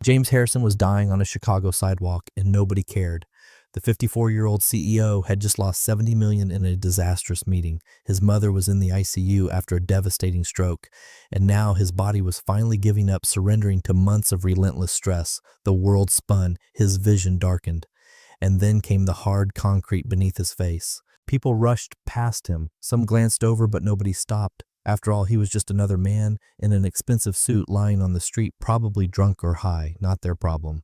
James Harrison was dying on a Chicago sidewalk, and nobody cared. The 54-year-old CEO had just lost $70 million in a disastrous meeting. His mother was in the ICU after a devastating stroke, and now his body was finally giving up, surrendering to months of relentless stress. The world spun, his vision darkened, and then came the hard concrete beneath his face. People rushed past him. Some glanced over, but nobody stopped. After all, he was just another man in an expensive suit lying on the street, probably drunk or high, not their problem.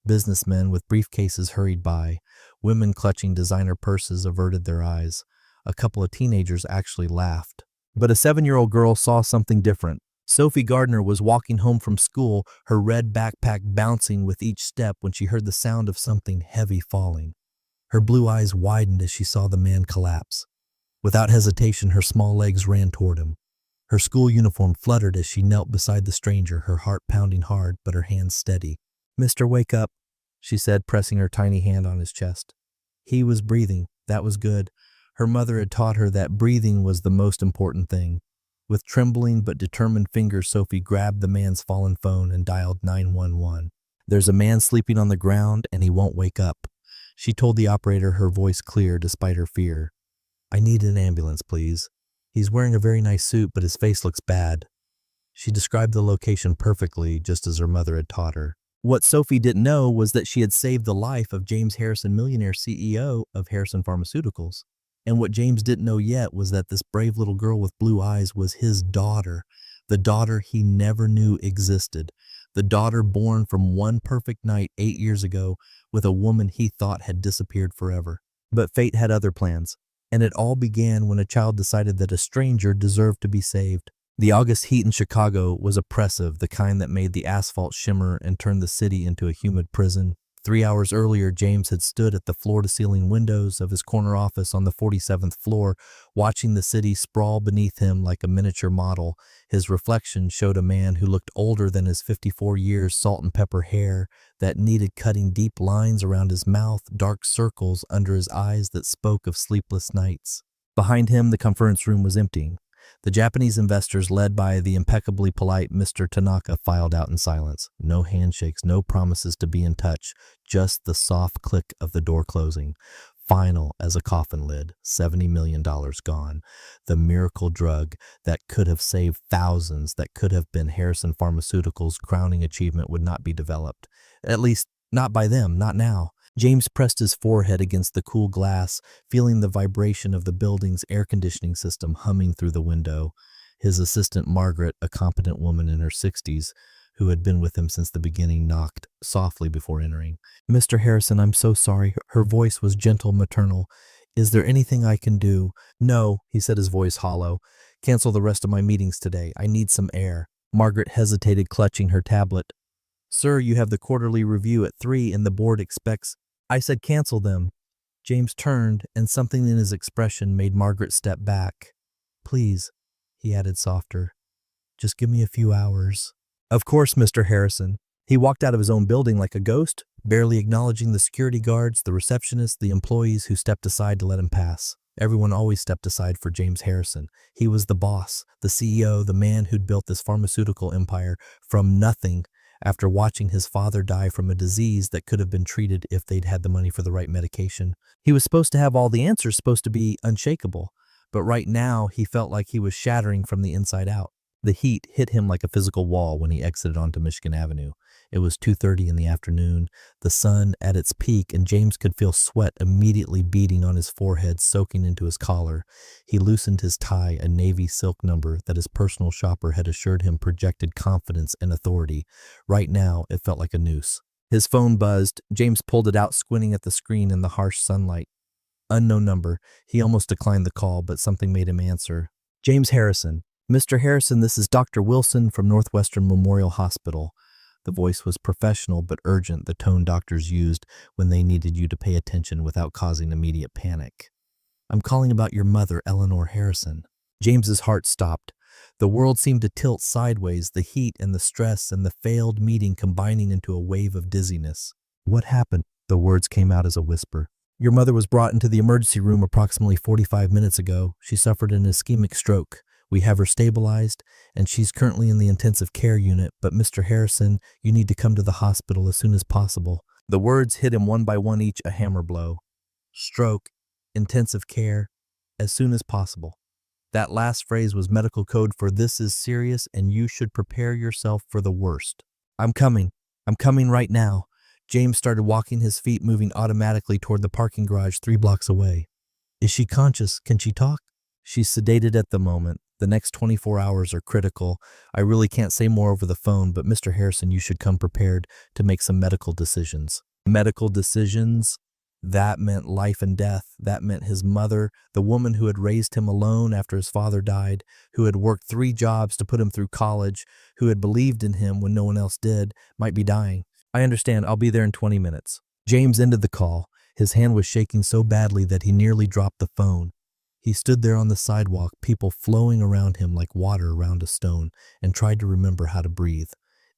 Businessmen with briefcases hurried by. Women clutching designer purses averted their eyes. A couple of teenagers actually laughed. But a 7-year-old girl saw something different. Sophie Gardner was walking home from school, her red backpack bouncing with each step when she heard the sound of something heavy falling. Her blue eyes widened as she saw the man collapse. Without hesitation, her small legs ran toward him. Her school uniform fluttered as she knelt beside the stranger, her heart pounding hard but her hands steady. "Mister, wake up," she said, pressing her tiny hand on his chest. He was breathing. That was good. Her mother had taught her that breathing was the most important thing. With trembling but determined fingers, Sophie grabbed the man's fallen phone and dialed 911. "There's a man sleeping on the ground and he won't wake up," she told the operator, her voice clear despite her fear. "I need an ambulance, please. He's wearing a very nice suit, but his face looks bad." She described the location perfectly, just as her mother had taught her. What Sophie didn't know was that she had saved the life of James Harrison, millionaire CEO of Harrison Pharmaceuticals. And what James didn't know yet was that this brave little girl with blue eyes was his daughter, the daughter he never knew existed, the daughter born from one perfect night 8 years ago with a woman he thought had disappeared forever. But fate had other plans, and it all began when a child decided that a stranger deserved to be saved. The August heat in Chicago was oppressive, the kind that made the asphalt shimmer and turned the city into a humid prison. 3 hours earlier, James had stood at the floor-to-ceiling windows of his corner office on the 47th floor, watching the city sprawl beneath him like a miniature model. His reflection showed a man who looked older than his 54 years salt and pepper hair that needed cutting, deep lines around his mouth, dark circles under his eyes that spoke of sleepless nights. Behind him, the conference room was emptying. The Japanese investors, led by the impeccably polite Mr. Tanaka, filed out in silence. No handshakes, no promises to be in touch, just the soft click of the door closing. Final as a coffin lid, $70 million gone. The miracle drug that could have saved thousands, that could have been Harrison Pharmaceuticals' crowning achievement, would not be developed. At least, not by them, not now. James pressed his forehead against the cool glass, feeling the vibration of the building's air conditioning system humming through the window. His assistant Margaret, a competent woman in her 60s, who had been with him since the beginning, knocked softly before entering. "Mr. Harrison, I'm so sorry." Her voice was gentle, maternal. "Is there anything I can do?" "No," he said, his voice hollow. "Cancel the rest of my meetings today. I need some air." Margaret hesitated, clutching her tablet. "Sir, you have the quarterly review at 3 and the board expects—" "I said cancel them." James turned, and something in his expression made Margaret step back. "Please," he added softer, "just give me a few hours." "Of course, Mr. Harrison." He walked out of his own building like a ghost, barely acknowledging the security guards, the receptionists, the employees who stepped aside to let him pass. Everyone always stepped aside for James Harrison. He was the boss, the CEO, the man who'd built this pharmaceutical empire from nothing after watching his father die from a disease that could have been treated if they'd had the money for the right medication. He was supposed to have all the answers, supposed to be unshakable, but right now he felt like he was shattering from the inside out. The heat hit him like a physical wall when he exited onto Michigan Avenue. It was 2:30 in the afternoon, the sun at its peak, and James could feel sweat immediately beading on his forehead, soaking into his collar. He loosened his tie, a navy silk number that his personal shopper had assured him projected confidence and authority. Right now, it felt like a noose. His phone buzzed. James pulled it out, squinting at the screen in the harsh sunlight. Unknown number. He almost declined the call, but something made him answer. "James Harrison." "Mr. Harrison, this is Dr. Wilson from Northwestern Memorial Hospital." The voice was professional but urgent, the tone doctors used when they needed you to pay attention without causing immediate panic. "I'm calling about your mother, Eleanor Harrison." James's heart stopped. The world seemed to tilt sideways, the heat and the stress and the failed meeting combining into a wave of dizziness. "What happened?" The words came out as a whisper. "Your mother was brought into the emergency room approximately 45 minutes ago. She suffered an ischemic stroke. We have her stabilized, and she's currently in the intensive care unit, but Mr. Harrison, you need to come to the hospital as soon as possible." The words hit him one by one, each a hammer blow. Stroke, intensive care, as soon as possible. That last phrase was medical code for "this is serious and you should prepare yourself for the worst." I'm coming right now." James started walking, his feet moving automatically toward the parking garage 3 blocks away. "Is she conscious? Can she talk?" "She's sedated at the moment. The next 24 hours are critical. I really can't say more over the phone, but Mr. Harrison, you should come prepared to make some medical decisions." Medical decisions? That meant life and death. That meant his mother, the woman who had raised him alone after his father died, who had worked 3 jobs to put him through college, who had believed in him when no one else did, might be dying. "I understand. I'll be there in 20 minutes. James ended the call. His hand was shaking so badly that he nearly dropped the phone. He stood there on the sidewalk, people flowing around him like water around a stone, and tried to remember how to breathe.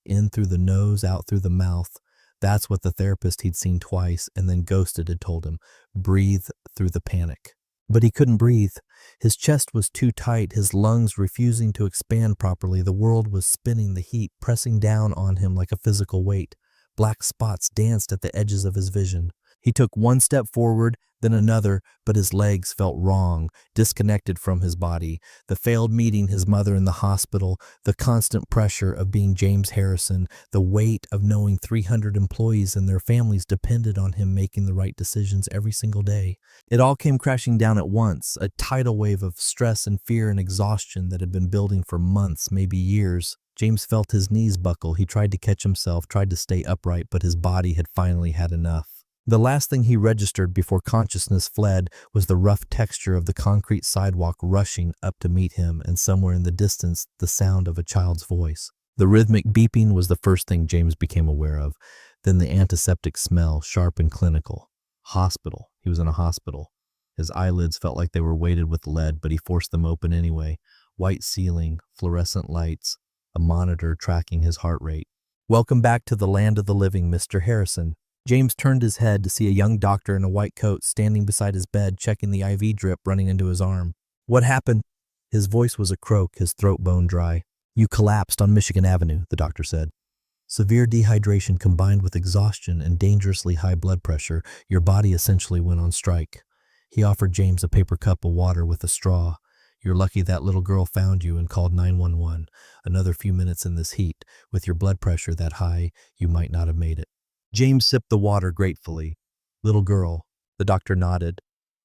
In through the nose, out through the mouth. That's what the therapist he'd seen twice and then ghosted had told him. Breathe through the panic. But he couldn't breathe. His chest was too tight, his lungs refusing to expand properly. The world was spinning, the heat pressing down on him like a physical weight. Black spots danced at the edges of his vision. He took one step forward, then another, but his legs felt wrong, disconnected from his body. The failed meeting, his mother in the hospital, the constant pressure of being James Harrison, the weight of knowing 300 employees and their families depended on him making the right decisions every single day. It all came crashing down at once, a tidal wave of stress and fear and exhaustion that had been building for months, maybe years. James felt his knees buckle. He tried to catch himself, tried to stay upright, but his body had finally had enough. The last thing he registered before consciousness fled was the rough texture of the concrete sidewalk rushing up to meet him, and somewhere in the distance, the sound of a child's voice. The rhythmic beeping was the first thing James became aware of, then the antiseptic smell, sharp and clinical. Hospital. He was in a hospital. His eyelids felt like they were weighted with lead, but he forced them open anyway. White ceiling, fluorescent lights, a monitor tracking his heart rate. "Welcome back to the land of the living, Mr. Harrison." James turned his head to see a young doctor in a white coat standing beside his bed, checking the IV drip running into his arm. "What happened?" His voice was a croak, his throat bone dry. "You collapsed on Michigan Avenue," the doctor said. "Severe dehydration combined with exhaustion and dangerously high blood pressure. Your body essentially went on strike." He offered James a paper cup of water with a straw. "You're lucky that little girl found you and called 911. Another few minutes in this heat, with your blood pressure that high, you might not have made it." James sipped the water gratefully. "Little girl," the doctor nodded.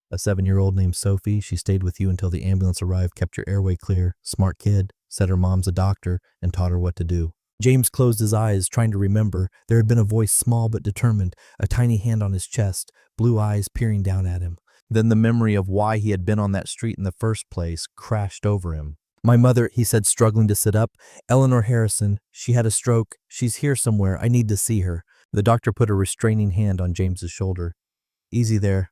"A 7-year-old named Sophie. She stayed with you until the ambulance arrived, kept your airway clear. Smart kid. Said her mom's a doctor and taught her what to do." James closed his eyes, trying to remember. There had been a voice, small but determined, a tiny hand on his chest, blue eyes peering down at him. Then the memory of why he had been on that street in the first place crashed over him. "My mother," he said, struggling to sit up. "Eleanor Harrison. She had a stroke. She's here somewhere. I need to see her." The doctor put a restraining hand on James's shoulder. "Easy there.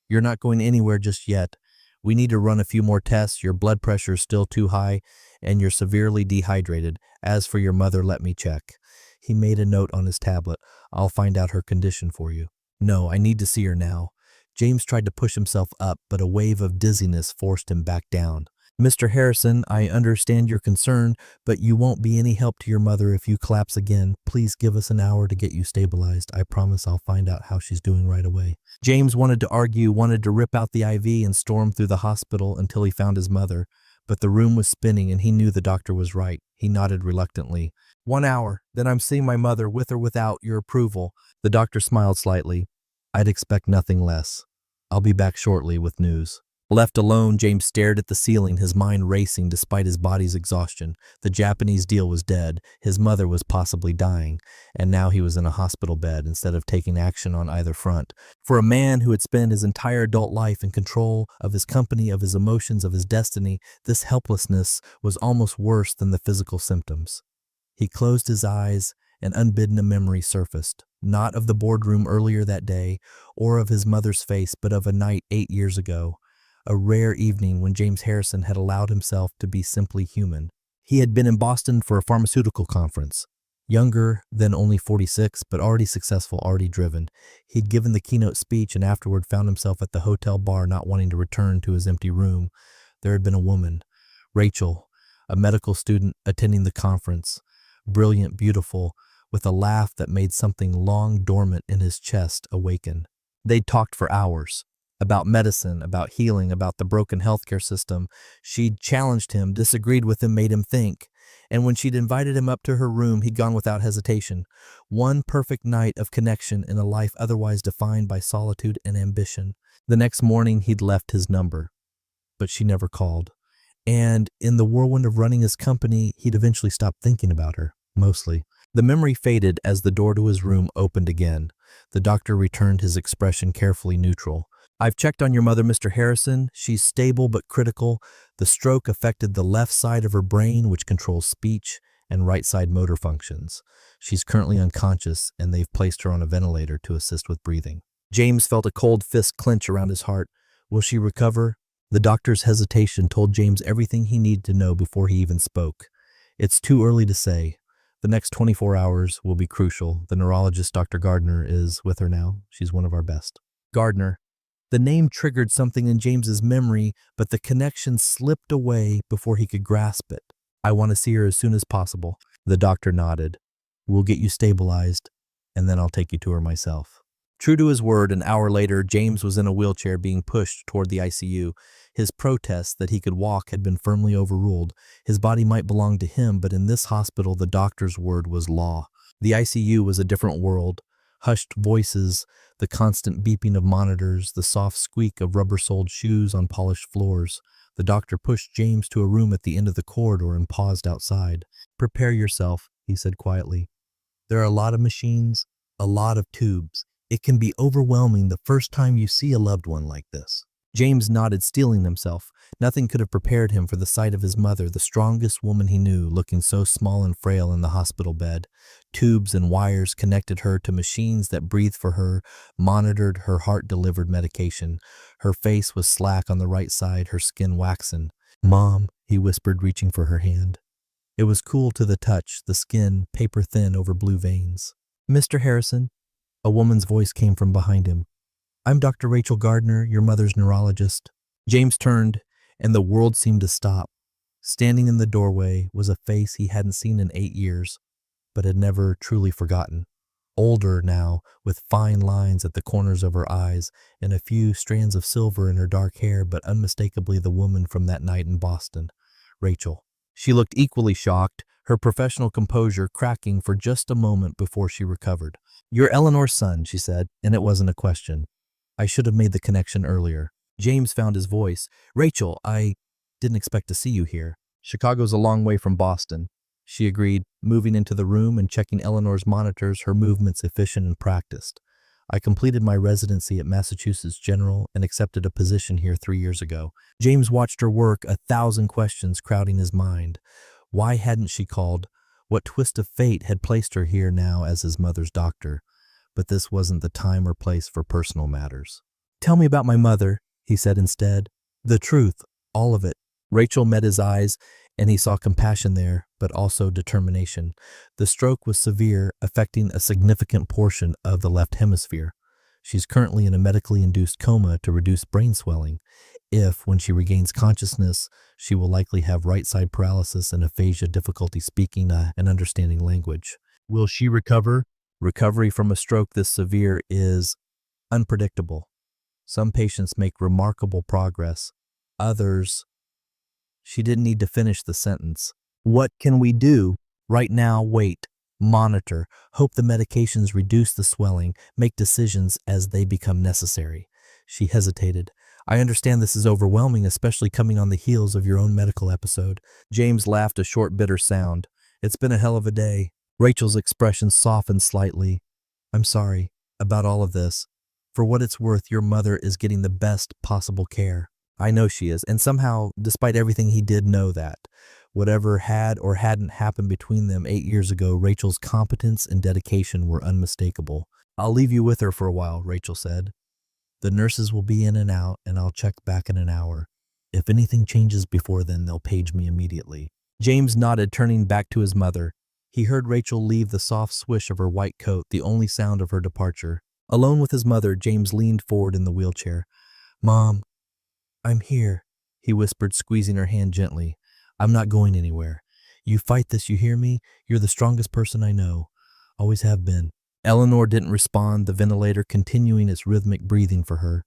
You're not going anywhere just yet. We need to run a few more tests. Your blood pressure is still too high, and you're severely dehydrated. As for your mother, let me check." He made a note on his tablet. "I'll find out her condition for you." "No, I need to see her now." James tried to push himself up, but a wave of dizziness forced him back down. "Mr. Harrison, I understand your concern, but you won't be any help to your mother if you collapse again. Please give us an hour to get you stabilized. I promise I'll find out how she's doing right away." James wanted to argue, wanted to rip out the IV and storm through the hospital until he found his mother, but the room was spinning and he knew the doctor was right. He nodded reluctantly. "1 hour, then I'm seeing my mother with or without your approval." The doctor smiled slightly. "I'd expect nothing less. I'll be back shortly with news." Left alone, James stared at the ceiling, his mind racing despite his body's exhaustion. The Japanese deal was dead, his mother was possibly dying, and now he was in a hospital bed instead of taking action on either front. For a man who had spent his entire adult life in control of his company, of his emotions, of his destiny, this helplessness was almost worse than the physical symptoms. He closed his eyes, and unbidden a memory surfaced, not of the boardroom earlier that day, or of his mother's face, but of a night 8 years ago. A rare evening when James Harrison had allowed himself to be simply human. He had been in Boston for a pharmaceutical conference. Younger than only 46, but already successful, already driven. He'd given the keynote speech and afterward found himself at the hotel bar, not wanting to return to his empty room. There had been a woman, Rachel, a medical student attending the conference, brilliant, beautiful, with a laugh that made something long dormant in his chest awaken. They'd talked for hours about medicine, about healing, about the broken healthcare system. She'd challenged him, disagreed with him, made him think. And when she'd invited him up to her room, he'd gone without hesitation. One perfect night of connection in a life otherwise defined by solitude and ambition. The next morning, he'd left his number, but she never called. And in the whirlwind of running his company, he'd eventually stopped thinking about her, mostly. The memory faded as the door to his room opened again. The doctor returned, his expression carefully neutral. "I've checked on your mother, Mr. Harrison. She's stable but critical. The stroke affected the left side of her brain, which controls speech, and right side motor functions. She's currently unconscious, and they've placed her on a ventilator to assist with breathing." James felt a cold fist clench around his heart. Will she recover? The doctor's hesitation told James everything he needed to know before he even spoke. It's too early to say. The next 24 hours will be crucial. The neurologist, Dr. Gardner, is with her now. She's one of our best. Gardner. The name triggered something in James's memory, but the connection slipped away before he could grasp it. "I want to see her as soon as possible." The doctor nodded. "We'll get you stabilized, and then I'll take you to her myself." True to his word, an hour later, James was in a wheelchair being pushed toward the ICU. His protest that he could walk had been firmly overruled. His body might belong to him, but in this hospital, the doctor's word was law. The ICU was a different world. Hushed voices, the constant beeping of monitors, the soft squeak of rubber-soled shoes on polished floors. The doctor pushed James to a room at the end of the corridor and paused outside. "Prepare yourself," he said quietly. "There are a lot of machines, a lot of tubes. It can be overwhelming the first time you see a loved one like this." James nodded, steeling himself. Nothing could have prepared him for the sight of his mother, the strongest woman he knew, looking so small and frail in the hospital bed. Tubes and wires connected her to machines that breathed for her, monitored her heart-delivered medication. Her face was slack on the right side, her skin waxen. "Mom," he whispered, reaching for her hand. It was cool to the touch, the skin paper-thin over blue veins. "Mr. Harrison," a woman's voice came from behind him. "I'm Dr. Rachel Gardner, your mother's neurologist." James turned, and the world seemed to stop. Standing in the doorway was a face he hadn't seen in 8 years, but had never truly forgotten. Older now, with fine lines at the corners of her eyes and a few strands of silver in her dark hair, but unmistakably the woman from that night in Boston, Rachel. She looked equally shocked, her professional composure cracking for just a moment before she recovered. "You're Eleanor's son," she said, and it wasn't a question. "I should have made the connection earlier." James found his voice. "Rachel, I didn't expect to see you here." "Chicago's a long way from Boston," she agreed, moving into the room and checking Eleanor's monitors, her movements efficient and practiced. "I completed my residency at Massachusetts General and accepted a position here 3 years ago." James watched her work, 1,000 questions crowding his mind. Why hadn't she called? What twist of fate had placed her here now as his mother's doctor? But this wasn't the time or place for personal matters. "Tell me about my mother," he said instead. "The truth, all of it." Rachel met his eyes, and he saw compassion there, but also determination. The stroke was severe, affecting a significant portion of the left hemisphere. She's currently in a medically induced coma to reduce brain swelling. If, when she regains consciousness, she will likely have right-side paralysis and aphasia, difficulty speaking and understanding language. Will she recover? Recovery from a stroke this severe is unpredictable. Some patients make remarkable progress. Others... She didn't need to finish the sentence. "What can we do? Right now, wait. Monitor. Hope the medications reduce the swelling. Make decisions as they become necessary." She hesitated. "I understand this is overwhelming, especially coming on the heels of your own medical episode." James laughed, a short, bitter sound. "It's been a hell of a day." Rachel's expression softened slightly. "I'm sorry about all of this. For what it's worth, your mother is getting the best possible care." "I know she is, and somehow, despite everything, he did know that. Whatever had or hadn't happened between them 8 years ago, Rachel's competence and dedication were unmistakable. "I'll leave you with her for a while," Rachel said. "The nurses will be in and out, and I'll check back in an hour. If anything changes before then, they'll page me immediately." James nodded, turning back to his mother. He heard Rachel leave, the soft swish of her white coat, the only sound of her departure. Alone with his mother, James leaned forward in the wheelchair. "Mom, I'm here," he whispered, squeezing her hand gently. I'm not going anywhere. You fight this, you hear me? You're the strongest person I know. Always have been. Eleanor didn't respond, the ventilator continuing its rhythmic breathing for her.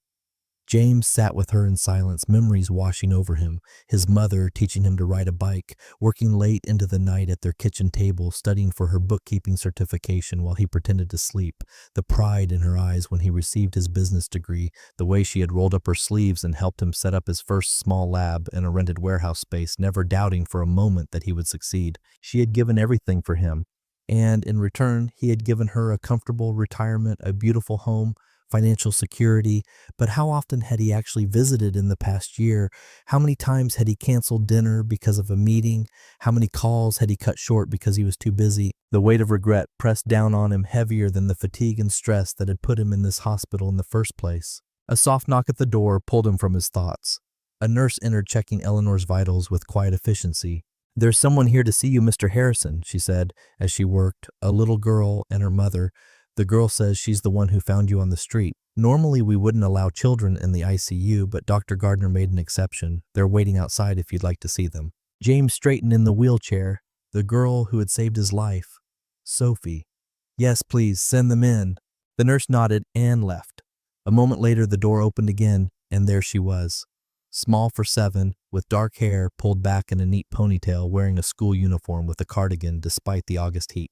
James sat with her in silence, memories washing over him. His mother teaching him to ride a bike, working late into the night at their kitchen table, studying for her bookkeeping certification while he pretended to sleep. The pride in her eyes when he received his business degree, the way she had rolled up her sleeves and helped him set up his first small lab in a rented warehouse space, never doubting for a moment that he would succeed. She had given everything for him, and in return, he had given her a comfortable retirement, a beautiful home, financial security. But how often had he actually visited in the past year? How many times had he canceled dinner because of a meeting? How many calls had he cut short because he was too busy? The weight of regret pressed down on him heavier than the fatigue and stress that had put him in this hospital in the first place. A soft knock at the door pulled him from his thoughts. A nurse entered, checking Eleanor's vitals with quiet efficiency. "There's someone here to see you, Mr. Harrison," she said as she worked, a little girl and her mother. "The girl says she's the one who found you on the street. Normally we wouldn't allow children in the ICU, but Dr. Gardner made an exception. They're waiting outside if you'd like to see them." James straightened in the wheelchair. The girl who had saved his life. Sophie. "Yes, please, send them in." The nurse nodded and left. A moment later the door opened again, and there she was. Small for 7, with dark hair pulled back in a neat ponytail, wearing a school uniform with a cardigan despite the August heat.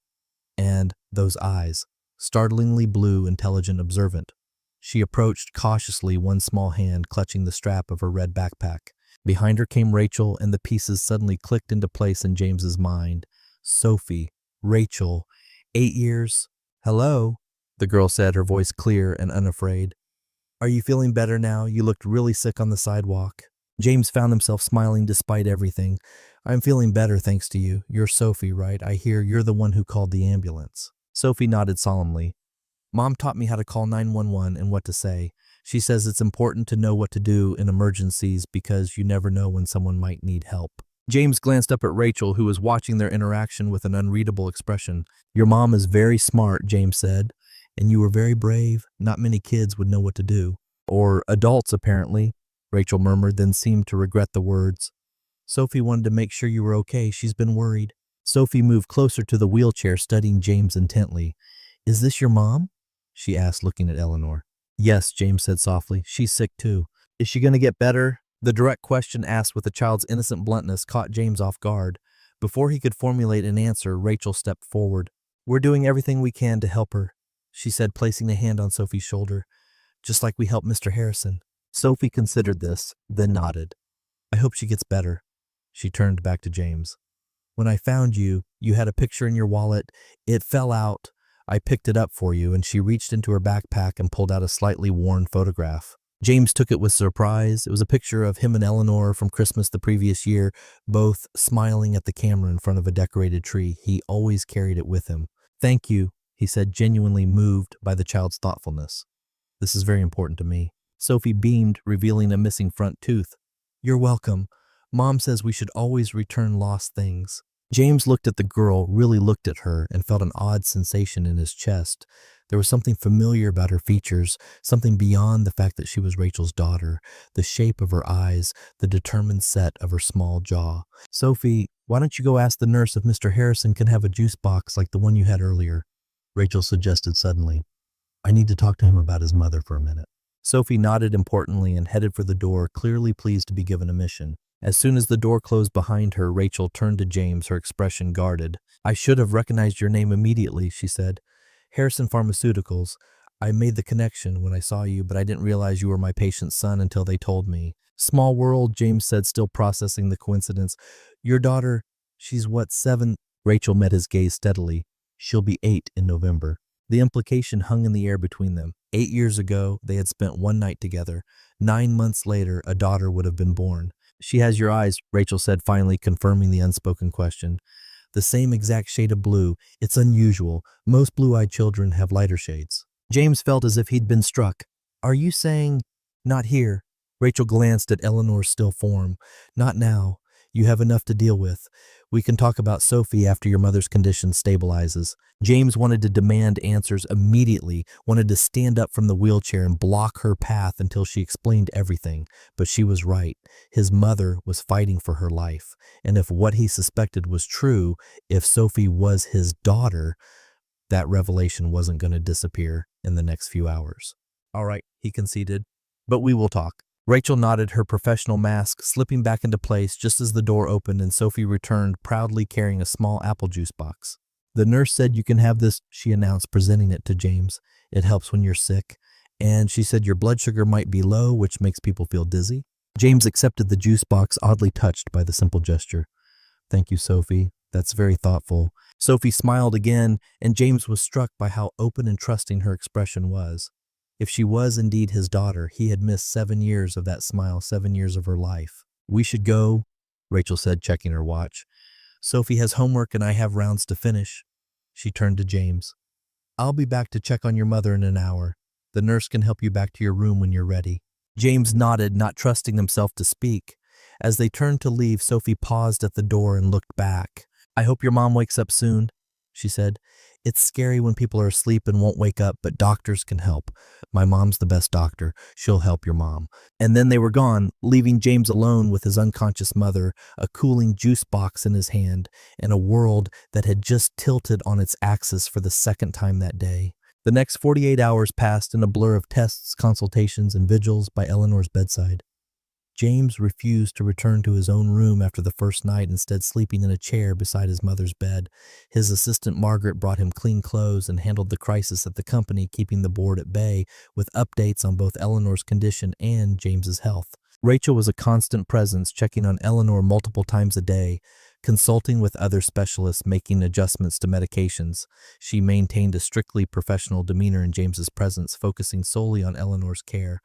And those eyes. Startlingly blue, intelligent, observant. She approached cautiously, one small hand clutching the strap of her red backpack. Behind her came Rachel, and the pieces suddenly clicked into place in James's mind. Sophie, Rachel, 8 years. "Hello," the girl said, her voice clear and unafraid. "Are you feeling better now? You looked really sick on the sidewalk." James found himself smiling despite everything. "I'm feeling better thanks to you. You're Sophie, right? I hear you're the one who called the ambulance." Sophie nodded solemnly. "Mom taught me how to call 911 and what to say. She says it's important to know what to do in emergencies because you never know when someone might need help." James glanced up at Rachel, who was watching their interaction with an unreadable expression. "Your mom is very smart," James said, "and you were very brave. Not many kids would know what to do." "Or adults, apparently," Rachel murmured, then seemed to regret the words. "Sophie wanted to make sure you were okay. She's been worried." Sophie moved closer to the wheelchair, studying James intently. "Is this your mom?" she asked, looking at Eleanor. "Yes," James said softly. "She's sick too." "Is she going to get better?" The direct question, asked with a child's innocent bluntness, caught James off guard. Before he could formulate an answer, Rachel stepped forward. "We're doing everything we can to help her," she said, placing a hand on Sophie's shoulder. "Just like we helped Mr. Harrison." Sophie considered this, then nodded. "I hope she gets better." She turned back to James. "When I found you, you had a picture in your wallet. It fell out. I picked it up for you," and she reached into her backpack and pulled out a slightly worn photograph. James took it with surprise. It was a picture of him and Eleanor from Christmas the previous year, both smiling at the camera in front of a decorated tree. He always carried it with him. "Thank you," he said, genuinely moved by the child's thoughtfulness. "This is very important to me." Sophie beamed, revealing a missing front tooth. "You're welcome. Mom says we should always return lost things." James looked at the girl, really looked at her, and felt an odd sensation in his chest. There was something familiar about her features, something beyond the fact that she was Rachel's daughter, the shape of her eyes, the determined set of her small jaw. "Sophie, why don't you go ask the nurse if Mr. Harrison can have a juice box like the one you had earlier?" Rachel suggested suddenly. "I need to talk to him about his mother for a minute." Sophie nodded importantly and headed for the door, clearly pleased to be given a mission. As soon as the door closed behind her, Rachel turned to James, her expression guarded. "I should have recognized your name immediately," she said. "Harrison Pharmaceuticals. I made the connection when I saw you, but I didn't realize you were my patient's son until they told me." "Small world," James said, still processing the coincidence. "Your daughter, she's what, 7?" Rachel met his gaze steadily. "She'll be 8 in November." The implication hung in the air between them. 8 years ago, they had spent one night together. 9 months later, a daughter would have been born. "She has your eyes," Rachel said, finally confirming the unspoken question. "The same exact shade of blue. It's unusual. Most blue-eyed children have lighter shades." James felt as if he'd been struck. "Are you saying—" "Not here." Rachel glanced at Eleanor's still form. "Not now. You have enough to deal with. We can talk about Sophie after your mother's condition stabilizes. James wanted to demand answers immediately, wanted to stand up from the wheelchair and block her path until she explained everything. But she was right. His mother was fighting for her life. And if what he suspected was true, if Sophie was his daughter, that revelation wasn't going to disappear in the next few hours. All right, he conceded, but we will talk. Rachel nodded, her professional mask slipping back into place just as the door opened and Sophie returned, proudly carrying a small apple juice box. The nurse said you can have this, she announced, presenting it to James. It helps when you're sick. And she said your blood sugar might be low, which makes people feel dizzy. James accepted the juice box, oddly touched by the simple gesture. Thank you, Sophie. That's very thoughtful. Sophie smiled again, and James was struck by how open and trusting her expression was. If she was indeed his daughter, he had missed 7 years of that smile, 7 years of her life. We should go, Rachel said, checking her watch. Sophie has homework and I have rounds to finish. She turned to James. I'll be back to check on your mother in an hour. The nurse can help you back to your room when you're ready. James nodded, not trusting himself to speak. As they turned to leave, Sophie paused at the door and looked back. I hope your mom wakes up soon, she said. It's scary when people are asleep and won't wake up, but doctors can help. My mom's the best doctor. She'll help your mom. And then they were gone, leaving James alone with his unconscious mother, a cooling juice box in his hand, and a world that had just tilted on its axis for the second time that day. The next 48 hours passed in a blur of tests, consultations, and vigils by Eleanor's bedside. James refused to return to his own room after the first night, instead sleeping in a chair beside his mother's bed. His assistant Margaret brought him clean clothes and handled the crisis at the company, keeping the board at bay with updates on both Eleanor's condition and James's health. Rachel was a constant presence, checking on Eleanor multiple times a day, consulting with other specialists, making adjustments to medications. She maintained a strictly professional demeanor in James's presence, focusing solely on Eleanor's care.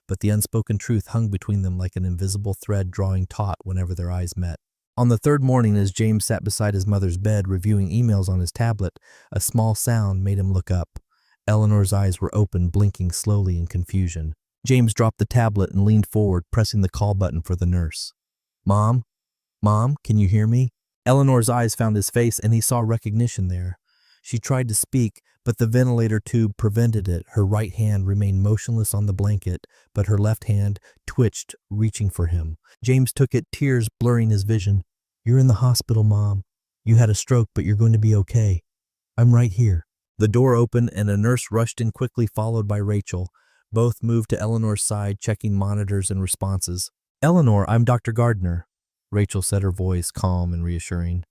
But the unspoken truth hung between them like an invisible thread drawing taut whenever their eyes met. On the third morning, as James sat beside his mother's bed reviewing emails on his tablet, a small sound made him look up. Eleanor's eyes were open, blinking slowly in confusion. James dropped the tablet and leaned forward, pressing the call button for the nurse. Mom? Mom, can you hear me? Eleanor's eyes found his face, and he saw recognition there. She tried to speak, but the ventilator tube prevented it. Her right hand remained motionless on the blanket, but her left hand twitched, reaching for him. James took it, tears blurring his vision. You're in the hospital, Mom. You had a stroke, but you're going to be okay. I'm right here. The door opened, and a nurse rushed in quickly, followed by Rachel. Both moved to Eleanor's side, checking monitors and responses. Eleanor, I'm Dr. Gardner, Rachel said, her voice calm and reassuring.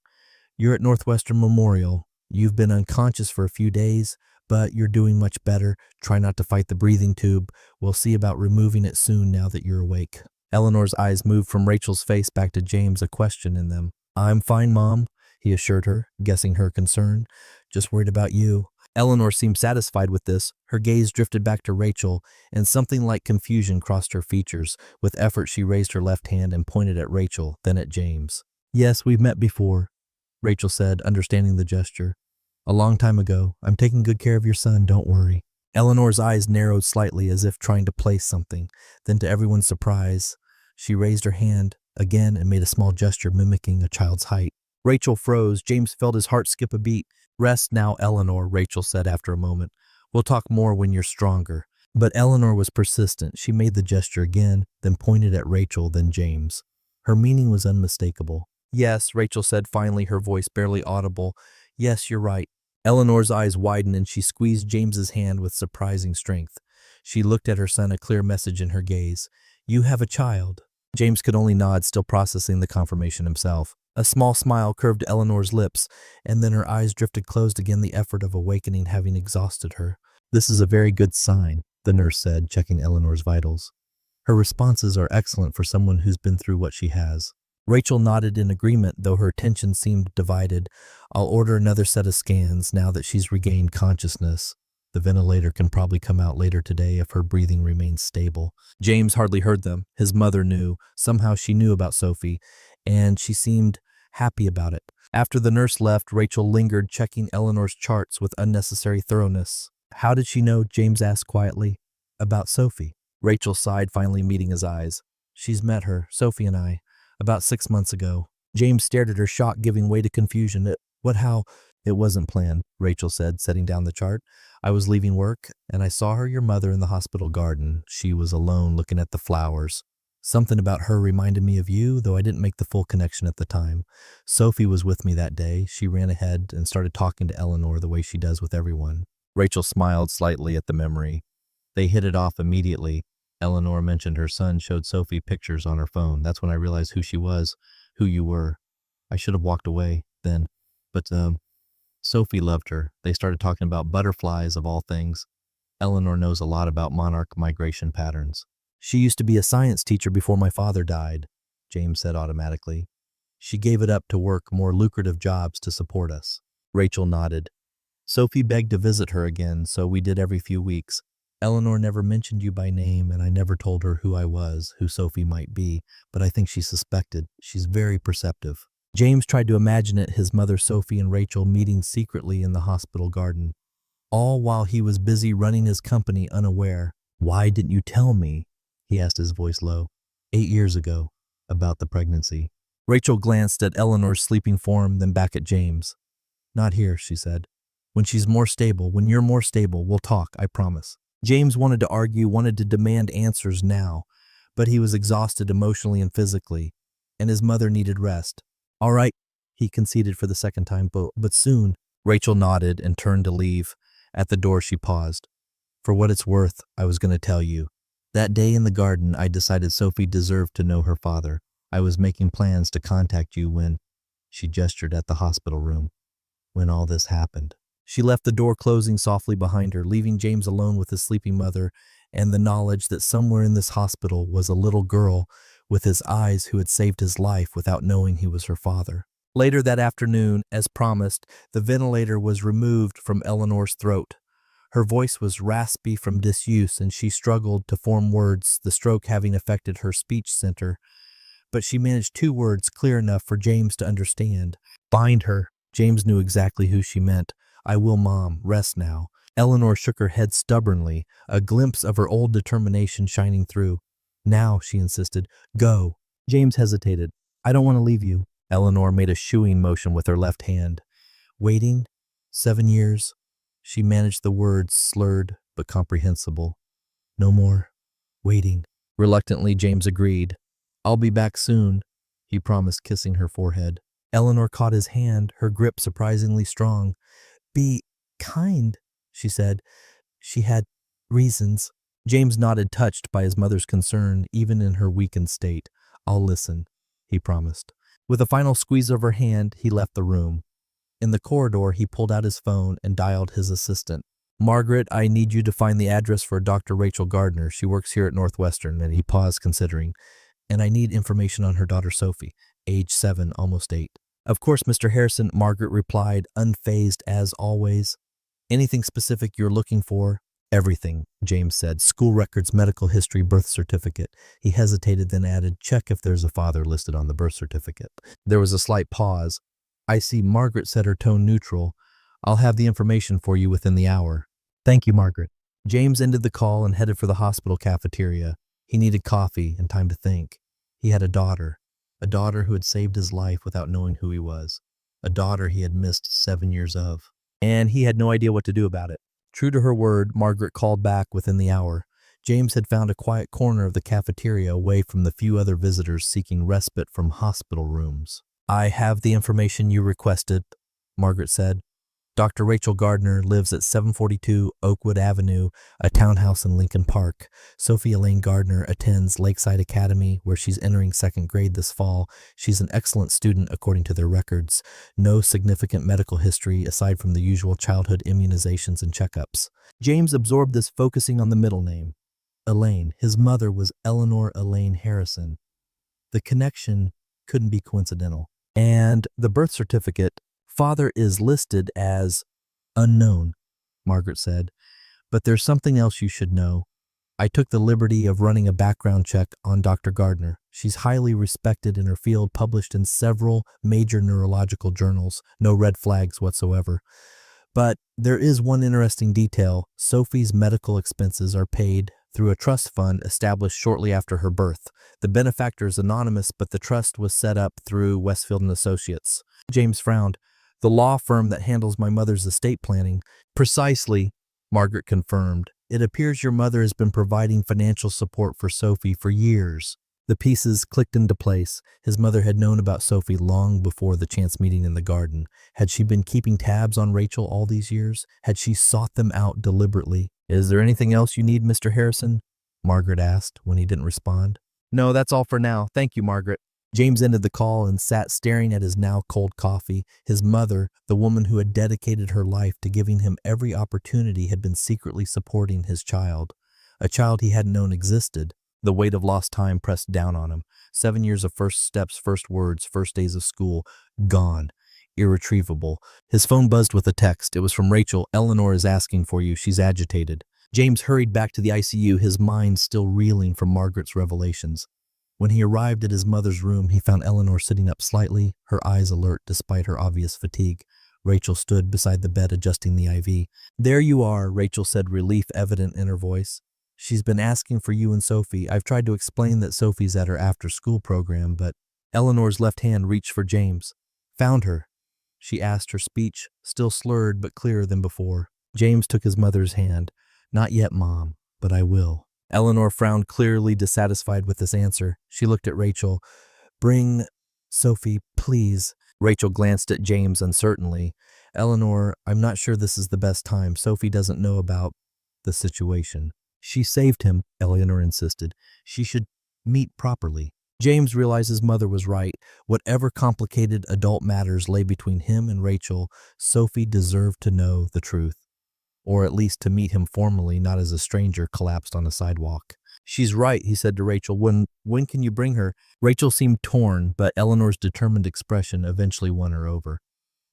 You're at Northwestern Memorial. You've been unconscious for a few days, but you're doing much better. Try not to fight the breathing tube. We'll see about removing it soon now that you're awake. Eleanor's eyes moved from Rachel's face back to James, a question in them. I'm fine, Mom, he assured her, guessing her concern. Just worried about you. Eleanor seemed satisfied with this. Her gaze drifted back to Rachel, and something like confusion crossed her features. With effort, she raised her left hand and pointed at Rachel, then at James. Yes, we've met before, Rachel said, understanding the gesture. A long time ago. I'm taking good care of your son, don't worry. Eleanor's eyes narrowed slightly as if trying to place something. Then, to everyone's surprise, she raised her hand again and made a small gesture mimicking a child's height. Rachel froze. James felt his heart skip a beat. Rest now, Eleanor, Rachel said after a moment. We'll talk more when you're stronger. But Eleanor was persistent. She made the gesture again, then pointed at Rachel, then James. Her meaning was unmistakable. Yes, Rachel said finally, her voice barely audible. Yes, you're right. Eleanor's eyes widened and she squeezed James's hand with surprising strength. She looked at her son, a clear message in her gaze. You have a child. James could only nod, still processing the confirmation himself. A small smile curved Eleanor's lips, and then her eyes drifted closed again, the effort of awakening having exhausted her. This is a very good sign, the nurse said, checking Eleanor's vitals. Her responses are excellent for someone who's been through what she has. Rachel nodded in agreement, though her attention seemed divided. I'll order another set of scans now that she's regained consciousness. The ventilator can probably come out later today if her breathing remains stable. James hardly heard them. His mother knew. Somehow she knew about Sophie, and she seemed happy about it. After the nurse left, Rachel lingered, checking Eleanor's charts with unnecessary thoroughness. How did she know? James asked quietly. About Sophie. Rachel sighed, finally meeting his eyes. She's met her, Sophie and I, about 6 months ago. James stared at her, shock giving way to confusion. What, how? It wasn't planned, Rachel said, setting down the chart. I was leaving work, and I saw your mother in the hospital garden. She was alone looking at the flowers. Something about her reminded me of you, though I didn't make the full connection at the time. Sophie was with me that day. She ran ahead and started talking to Eleanor the way she does with everyone. Rachel smiled slightly at the memory. They hit it off immediately. Eleanor mentioned her son showed Sophie pictures on her phone. That's when I realized who she was, who you were. I should have walked away then. But, Sophie loved her. They started talking about butterflies of all things. Eleanor knows a lot about monarch migration patterns. She used to be a science teacher before my father died, James said automatically. She gave it up to work more lucrative jobs to support us. Rachel nodded. Sophie begged to visit her again, so we did every few weeks. Eleanor never mentioned you by name, and I never told her who I was, who Sophie might be, but I think she suspected. She's very perceptive. James tried to imagine it, his mother Sophie and Rachel meeting secretly in the hospital garden, all while he was busy running his company unaware. Why didn't you tell me? He asked, his voice low. 8 years ago, about the pregnancy. Rachel glanced at Eleanor's sleeping form, then back at James. Not here, she said. When she's more stable, when you're more stable, we'll talk, I promise. James wanted to argue, wanted to demand answers now, but he was exhausted emotionally and physically, and his mother needed rest. All right, he conceded for the second time, but soon. Rachel nodded and turned to leave. At the door, she paused. For what it's worth, I was going to tell you. That day in the garden, I decided Sophie deserved to know her father. I was making plans to contact you when, she gestured at the hospital room, when all this happened. She left the door closing softly behind her, leaving James alone with his sleeping mother and the knowledge that somewhere in this hospital was a little girl with his eyes who had saved his life without knowing he was her father. Later that afternoon, as promised, the ventilator was removed from Eleanor's throat. Her voice was raspy from disuse, and she struggled to form words, the stroke having affected her speech center. But she managed 2 words clear enough for James to understand. Find her. James knew exactly who she meant. I will, Mom. Rest now. Eleanor shook her head stubbornly, a glimpse of her old determination shining through. Now, she insisted. Go. James hesitated. I don't want to leave you. Eleanor made a shooing motion with her left hand. Waiting? 7 years? She managed the words, slurred but comprehensible. No more. Waiting. Reluctantly, James agreed. I'll be back soon, he promised, kissing her forehead. Eleanor caught his hand, her grip surprisingly strong. Be kind, she said. She had reasons. James nodded, touched by his mother's concern, even in her weakened state. I'll listen, he promised. With a final squeeze of her hand, he left the room. In the corridor, he pulled out his phone and dialed his assistant. Margaret, I need you to find the address for Dr. Rachel Gardner. She works here at Northwestern, and he paused, considering. And I need information on her daughter Sophie, age 7, almost 8. Of course, Mr. Harrison, Margaret replied, unfazed as always. Anything specific you're looking for? Everything, James said. School records, medical history, birth certificate. He hesitated, then added, check if there's a father listed on the birth certificate. There was a slight pause. I see, Margaret said, her tone neutral. I'll have the information for you within the hour. Thank you, Margaret. James ended the call and headed for the hospital cafeteria. He needed coffee and time to think. He had a daughter who had saved his life without knowing who he was, a daughter he had missed 7 years of, and he had no idea what to do about it. True to her word, Margaret called back within the hour. James had found a quiet corner of the cafeteria away from the few other visitors seeking respite from hospital rooms. I have the information you requested, Margaret said. Dr. Rachel Gardner lives at 742 Oakwood Avenue, a townhouse in Lincoln Park. Sophie Elaine Gardner attends Lakeside Academy, where she's entering 2nd grade this fall. She's an excellent student according to their records. No significant medical history aside from the usual childhood immunizations and checkups. James absorbed this, focusing on the middle name. Elaine. His mother was Eleanor Elaine Harrison. The connection couldn't be coincidental. And the birth certificate, father is listed as unknown, Margaret said. But there's something else you should know. I took the liberty of running a background check on Dr. Gardner. She's highly respected in her field, published in several major neurological journals. No red flags whatsoever. But there is one interesting detail. Sophie's medical expenses are paid through a trust fund established shortly after her birth. The benefactor is anonymous, but the trust was set up through Westfield and Associates. James frowned. The law firm that handles my mother's estate planning. Precisely, Margaret confirmed. It appears your mother has been providing financial support for Sophie for years. The pieces clicked into place. His mother had known about Sophie long before the chance meeting in the garden. Had she been keeping tabs on Rachel all these years? Had she sought them out deliberately? Is there anything else you need, Mr. Harrison? Margaret asked when he didn't respond. No, that's all for now. Thank you, Margaret. James ended the call and sat staring at his now cold coffee. His mother, the woman who had dedicated her life to giving him every opportunity, had been secretly supporting his child. A child he hadn't known existed. The weight of lost time pressed down on him. 7 years of first steps, first words, first days of school, gone. Irretrievable. His phone buzzed with a text. It was from Rachel. Eleanor is asking for you. She's agitated. James hurried back to the ICU, his mind still reeling from Margaret's revelations. When he arrived at his mother's room, he found Eleanor sitting up slightly, her eyes alert despite her obvious fatigue. Rachel stood beside the bed adjusting the IV. There you are, Rachel said, relief evident in her voice. She's been asking for you and Sophie. I've tried to explain that Sophie's at her after-school program, but Eleanor's left hand reached for James. Found her, she asked, her speech still slurred but clearer than before. James took his mother's hand. Not yet, Mom, but I will. Eleanor frowned, clearly dissatisfied with this answer. She looked at Rachel. Bring Sophie, please. Rachel glanced at James uncertainly. Eleanor, I'm not sure this is the best time. Sophie doesn't know about the situation. She saved him, Eleanor insisted. She should meet properly. James realized his mother was right. Whatever complicated adult matters lay between him and Rachel, Sophie deserved to know the truth. Or at least to meet him formally, not as a stranger collapsed on a sidewalk. She's right, he said to Rachel. When can you bring her? Rachel seemed torn, but Eleanor's determined expression eventually won her over.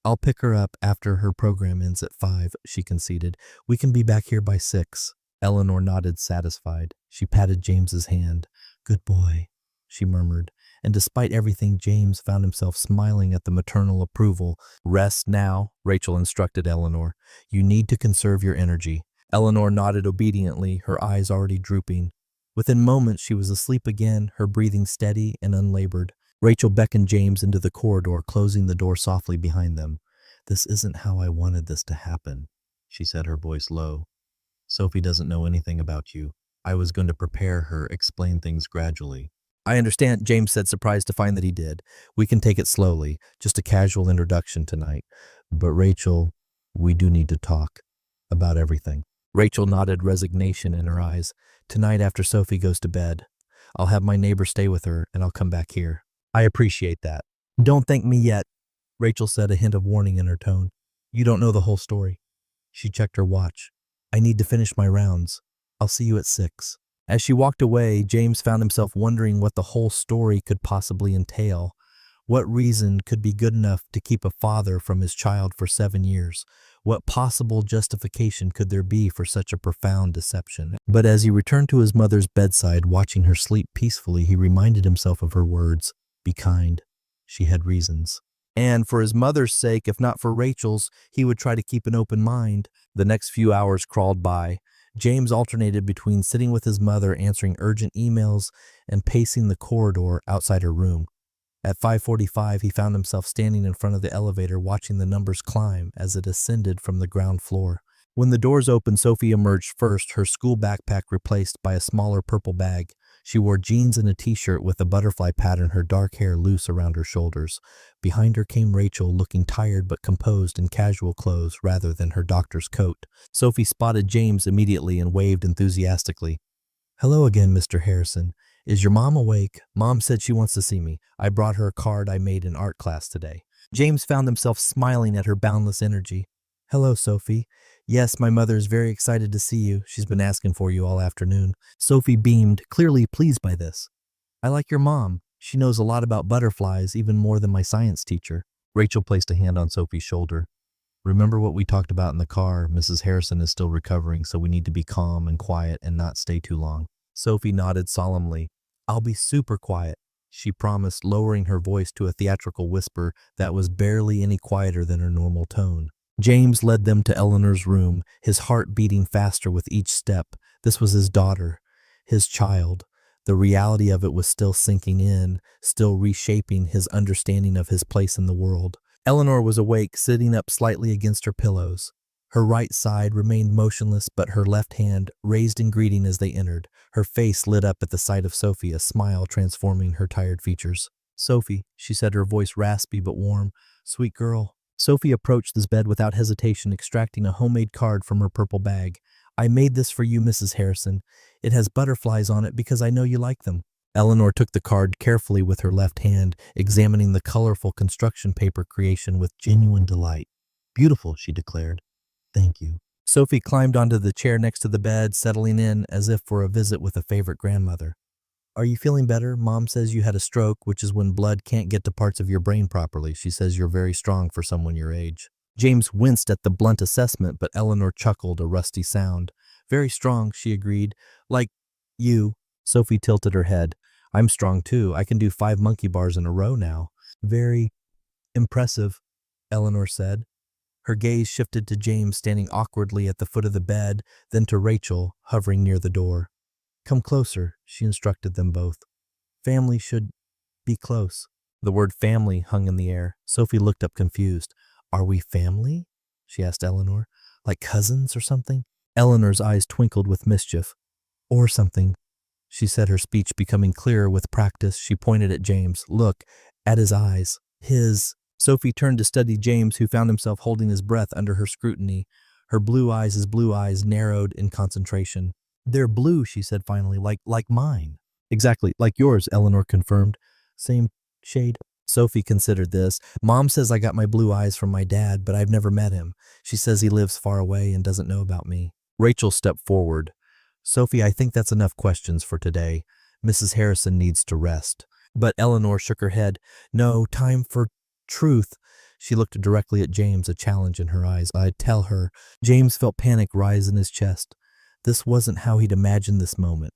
I'll pick her up after her program ends at 5, she conceded. We can be back here by 6. Eleanor nodded, satisfied. She patted James's hand. Good boy, she murmured. And despite everything, James found himself smiling at the maternal approval. Rest now, Rachel instructed Eleanor. You need to conserve your energy. Eleanor nodded obediently, her eyes already drooping. Within moments, she was asleep again, her breathing steady and unlabored. Rachel beckoned James into the corridor, closing the door softly behind them. This isn't how I wanted this to happen, she said, her voice low. Sophie doesn't know anything about you. I was going to prepare her, explain things gradually. I understand, James said, surprised to find that he did. We can take it slowly, just a casual introduction tonight. But Rachel, we do need to talk about everything. Rachel nodded, resignation in her eyes. Tonight after Sophie goes to bed, I'll have my neighbor stay with her and I'll come back here. I appreciate that. Don't thank me yet, Rachel said, a hint of warning in her tone. You don't know the whole story. She checked her watch. I need to finish my rounds. I'll see you at 6. As she walked away, James found himself wondering what the whole story could possibly entail. What reason could be good enough to keep a father from his child for 7 years? What possible justification could there be for such a profound deception? But as he returned to his mother's bedside, watching her sleep peacefully, he reminded himself of her words. Be kind. She had reasons. And for his mother's sake, if not for Rachel's, he would try to keep an open mind. The next few hours crawled by. James alternated between sitting with his mother, answering urgent emails, and pacing the corridor outside her room. At 5:45, he found himself standing in front of the elevator, watching the numbers climb as it ascended from the ground floor. When the doors opened, Sophie emerged first, her school backpack replaced by a smaller purple bag. She wore jeans and a t-shirt with a butterfly pattern, her dark hair loose around her shoulders. Behind her came Rachel, looking tired but composed in casual clothes rather than her doctor's coat. Sophie spotted James immediately and waved enthusiastically. Hello again, Mr. Harrison. Is your mom awake? Mom said she wants to see me. I brought her a card I made in art class today. James found himself smiling at her boundless energy. Hello, Sophie. Yes, my mother is very excited to see you. She's been asking for you all afternoon. Sophie beamed, clearly pleased by this. I like your mom. She knows a lot about butterflies, even more than my science teacher. Rachel placed a hand on Sophie's shoulder. Remember what we talked about in the car? Mrs. Harrison is still recovering, so we need to be calm and quiet and not stay too long. Sophie nodded solemnly. I'll be super quiet, she promised, lowering her voice to a theatrical whisper that was barely any quieter than her normal tone. James led them to Eleanor's room, his heart beating faster with each step. This was his daughter. his child. The reality of it was still sinking in, still reshaping his understanding of his place in the world. Eleanor was awake, sitting up slightly against her pillows. Her right side remained motionless, but her left hand raised in greeting as they entered. Her face lit up at the sight of Sophie, a smile transforming her tired features. "Sophie," she said, her voice raspy but warm. "Sweet girl." Sophie approached this bed without hesitation, extracting a homemade card from her purple bag. "I made this for you, Mrs. Harrison. It has butterflies on it because I know you like them." Eleanor took the card carefully with her left hand, examining the colorful construction paper creation with genuine delight. "Beautiful," she declared. "Thank you." Sophie climbed onto the chair next to the bed, settling in as if for a visit with a favorite grandmother. "Are you feeling better? Mom says you had a stroke, which is when blood can't get to parts of your brain properly. She says you're very strong for someone your age." James winced at the blunt assessment, but Eleanor chuckled, a rusty sound. "Very strong," she agreed. "Like you." Sophie tilted her head. "I'm strong too. I can do 5 monkey bars in a row now." "Very impressive," Eleanor said. Her gaze shifted to James standing awkwardly at the foot of the bed, then to Rachel, hovering near the door. "Come closer," she instructed them both. "Family should be close." The word family hung in the air. Sophie looked up confused. "Are we family?" she asked Eleanor. "Like cousins or something?" Eleanor's eyes twinkled with mischief. "Or something," she said, her speech becoming clearer with practice. She pointed at James. "Look, at his eyes. His—" Sophie turned to study James, who found himself holding his breath under her scrutiny. Her blue eyes narrowed in concentration. "They're blue," she said finally, like mine." "Exactly, like yours," Eleanor confirmed. "Same shade." Sophie considered this. "Mom says I got my blue eyes from my dad, but I've never met him. She says he lives far away and doesn't know about me." Rachel stepped forward. "Sophie, I think that's enough questions for today. Mrs. Harrison needs to rest." But Eleanor shook her head. "No, time for truth." She looked directly at James, a challenge in her eyes. "I'd tell her." James felt panic rise in his chest. This wasn't how he'd imagined this moment.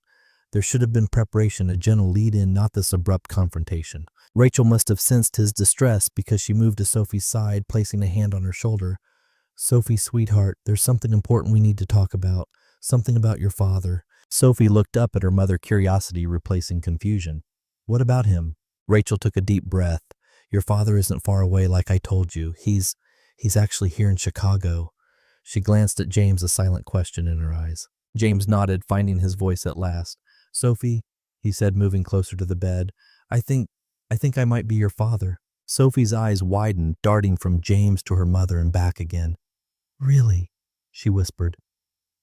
There should have been preparation, a gentle lead-in, not this abrupt confrontation. Rachel must have sensed his distress because she moved to Sophie's side, placing a hand on her shoulder. "Sophie, sweetheart, there's something important we need to talk about. Something about your father." Sophie looked up at her mother, curiosity replacing confusion. "What about him?" Rachel took a deep breath. "Your father isn't far away like I told you. He's actually here in Chicago." She glanced at James, a silent question in her eyes. James nodded, finding his voice at last. "Sophie," he said, moving closer to the bed, I think I might be your father." Sophie's eyes widened, darting from James to her mother and back again. "Really?" she whispered.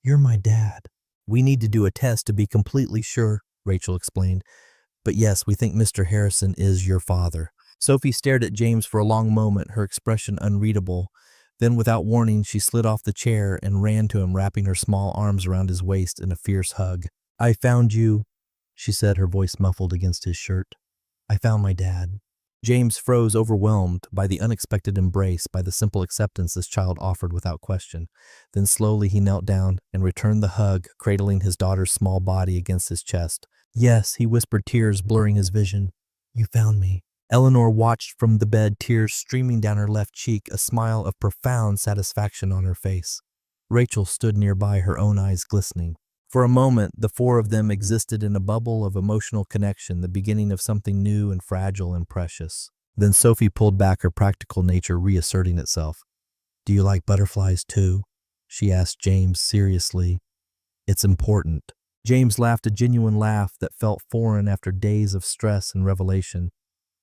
"You're my dad." "We need to do a test to be completely sure," Rachel explained. "But yes, we think Mr. Harrison is your father." Sophie stared at James for a long moment, her expression unreadable. Then, without warning, she slid off the chair and ran to him, wrapping her small arms around his waist in a fierce hug. "I found you," she said, her voice muffled against his shirt. "I found my dad." James froze, overwhelmed by the unexpected embrace, by the simple acceptance this child offered without question. Then slowly he knelt down and returned the hug, cradling his daughter's small body against his chest. "Yes," he whispered, tears blurring his vision. "You found me." Eleanor watched from the bed, tears streaming down her left cheek, a smile of profound satisfaction on her face. Rachel stood nearby, her own eyes glistening. For a moment, the four of them existed in a bubble of emotional connection, the beginning of something new and fragile and precious. Then Sophie pulled back, her practical nature reasserting itself. "Do you like butterflies too?" she asked James seriously. "It's important." James laughed, a genuine laugh that felt foreign after days of stress and revelation.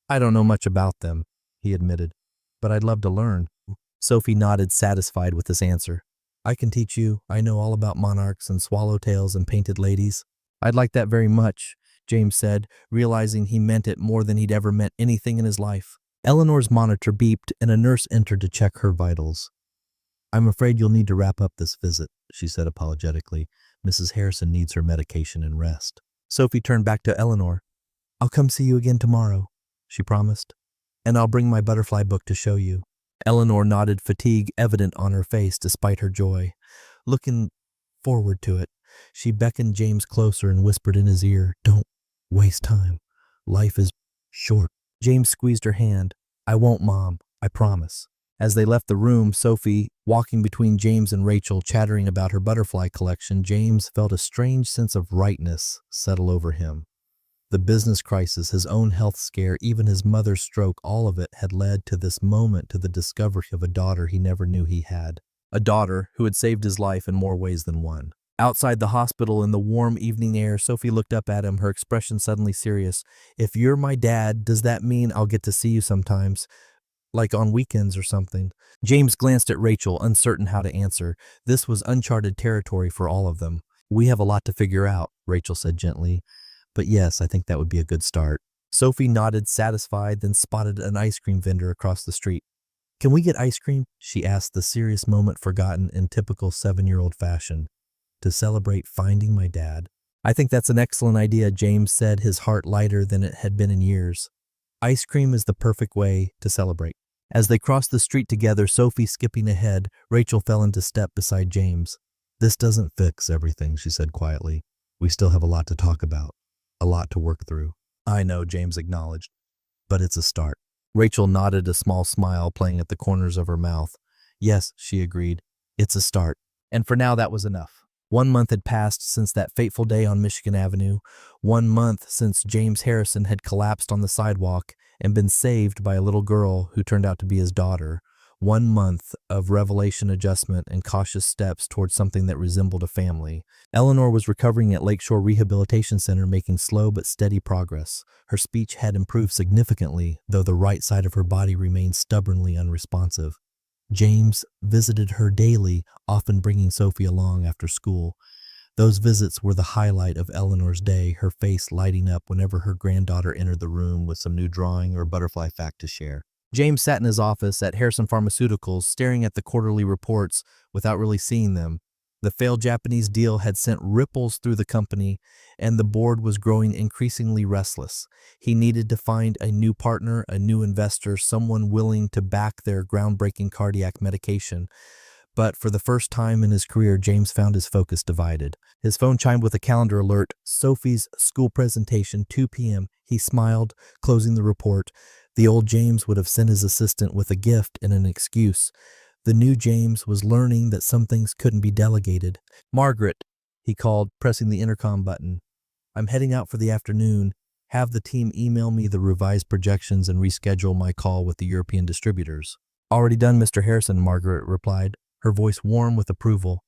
"I don't know much about them," he admitted, "but I'd love to learn." Sophie nodded, satisfied with this answer. "I can teach you. I know all about monarchs and swallowtails and painted ladies." "I'd like that very much," James said, realizing he meant it more than he'd ever meant anything in his life. Eleanor's monitor beeped, and a nurse entered to check her vitals. "I'm afraid you'll need to wrap up this visit," she said apologetically. "Mrs. Harrison needs her medication and rest." Sophie turned back to Eleanor. "I'll come see you again tomorrow," she promised, "and I'll bring my butterfly book to show you." Eleanor nodded, fatigue evident on her face despite her joy. Looking forward to it, she beckoned James closer and whispered in his ear, "Don't waste time. Life is short." James squeezed her hand. "I won't, Mom. I promise." As they left the room, Sophie, walking between James and Rachel, chattering about her butterfly collection, James felt a strange sense of rightness settle over him. The business crisis, his own health scare, even his mother's stroke, all of it had led to this moment, to the discovery of a daughter he never knew he had. A daughter who had saved his life in more ways than one. Outside the hospital in the warm evening air, Sophie looked up at him, her expression suddenly serious. "If you're my dad, does that mean I'll get to see you sometimes? Like on weekends or something?" James glanced at Rachel, uncertain how to answer. This was uncharted territory for all of them. "We have a lot to figure out," Rachel said gently. "But yes, I think that would be a good start." Sophie nodded, satisfied, then spotted an ice cream vendor across the street. "Can we get ice cream?" she asked, the serious moment forgotten in typical 7-year-old fashion. "To celebrate finding my dad." "I think that's an excellent idea," James said, his heart lighter than it had been in years. "Ice cream is the perfect way to celebrate." As they crossed the street together, Sophie skipping ahead, Rachel fell into step beside James. "This doesn't fix everything," she said quietly. "We still have a lot to talk about, a lot to work through." "I know," James acknowledged, "but it's a start." Rachel nodded, a small smile playing at the corners of her mouth. "Yes," she agreed, "it's a start." And for now, that was enough. 1 month had passed since that fateful day on Michigan Avenue. 1 month since James Harrison had collapsed on the sidewalk and been saved by a little girl who turned out to be his daughter. 1 month of revelation, adjustment, and cautious steps towards something that resembled a family. Eleanor was recovering at Lakeshore Rehabilitation Center, making slow but steady progress. Her speech had improved significantly, though the right side of her body remained stubbornly unresponsive. James visited her daily, often bringing Sophie along after school. Those visits were the highlight of Eleanor's day, her face lighting up whenever her granddaughter entered the room with some new drawing or butterfly fact to share. James sat in his office at Harrison Pharmaceuticals, staring at the quarterly reports without really seeing them. The failed Japanese deal had sent ripples through the company, and the board was growing increasingly restless. He needed to find a new partner, a new investor, someone willing to back their groundbreaking cardiac medication. But for the first time in his career, James found his focus divided. His phone chimed with a calendar alert. Sophie's school presentation, 2 p.m. He smiled, closing the report. The old James would have sent his assistant with a gift and an excuse. The new James was learning that some things couldn't be delegated. "Margaret," he called, pressing the intercom button. "I'm heading out for the afternoon. Have the team email me the revised projections and reschedule my call with the European distributors." "Already done, Mr. Harrison," Margaret replied, her voice warm with approval.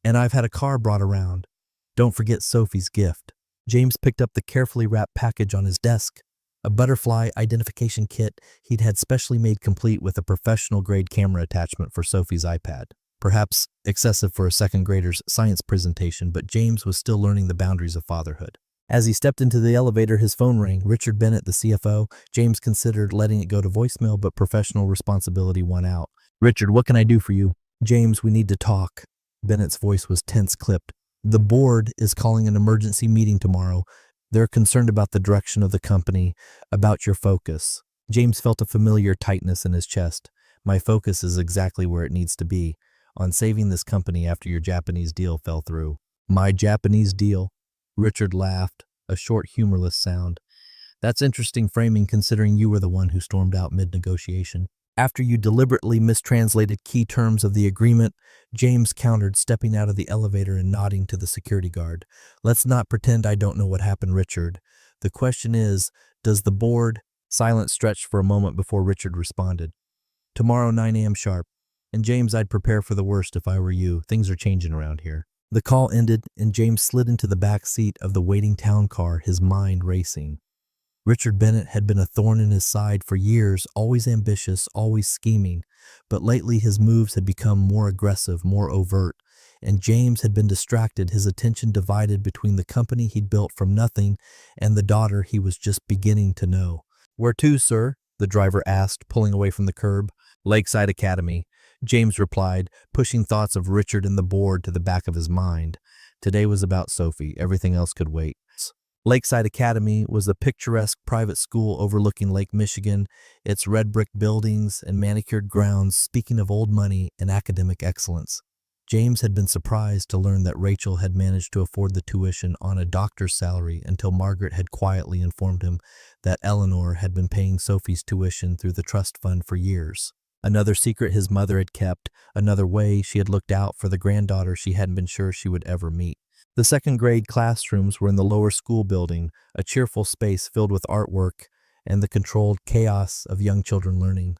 "And I've had a car brought around. Don't forget Sophie's gift." James picked up the carefully wrapped package on his desk. A butterfly identification kit he'd had specially made, complete with a professional-grade camera attachment for Sophie's iPad. Perhaps excessive for a second grader's science presentation, but James was still learning the boundaries of fatherhood. As he stepped into the elevator, his phone rang. Richard Bennett, the CFO. James considered letting it go to voicemail, but professional responsibility won out. "Richard, what can I do for you?" "James, we need to talk." Bennett's voice was tense, clipped. "The board is calling an emergency meeting tomorrow. They're concerned about the direction of the company, about your focus." James felt a familiar tightness in his chest. "My focus is exactly where it needs to be, on saving this company after your Japanese deal fell through." "My Japanese deal?" Richard laughed, a short, humorless sound. "That's interesting framing, considering you were the one who stormed out mid-negotiation. After you deliberately mistranslated key terms of the agreement," James countered, stepping out of the elevator and nodding to the security guard. "Let's not pretend I don't know what happened, Richard. The question is, does the board—" Silence stretched for a moment before Richard responded. "Tomorrow, 9 a.m. sharp. And James, I'd prepare for the worst if I were you. Things are changing around here." The call ended, and James slid into the back seat of the waiting town car, his mind racing. Richard Bennett had been a thorn in his side for years, always ambitious, always scheming, but lately his moves had become more aggressive, more overt, and James had been distracted, his attention divided between the company he'd built from nothing and the daughter he was just beginning to know. "Where to, sir?" the driver asked, pulling away from the curb. "Lakeside Academy," James replied, pushing thoughts of Richard and the board to the back of his mind. Today was about Sophie, everything else could wait. Lakeside Academy was a picturesque private school overlooking Lake Michigan, its red brick buildings and manicured grounds speaking of old money and academic excellence. James had been surprised to learn that Rachel had managed to afford the tuition on a doctor's salary until Margaret had quietly informed him that Eleanor had been paying Sophie's tuition through the trust fund for years. Another secret his mother had kept, another way she had looked out for the granddaughter she hadn't been sure she would ever meet. The second grade classrooms were in the lower school building, a cheerful space filled with artwork and the controlled chaos of young children learning.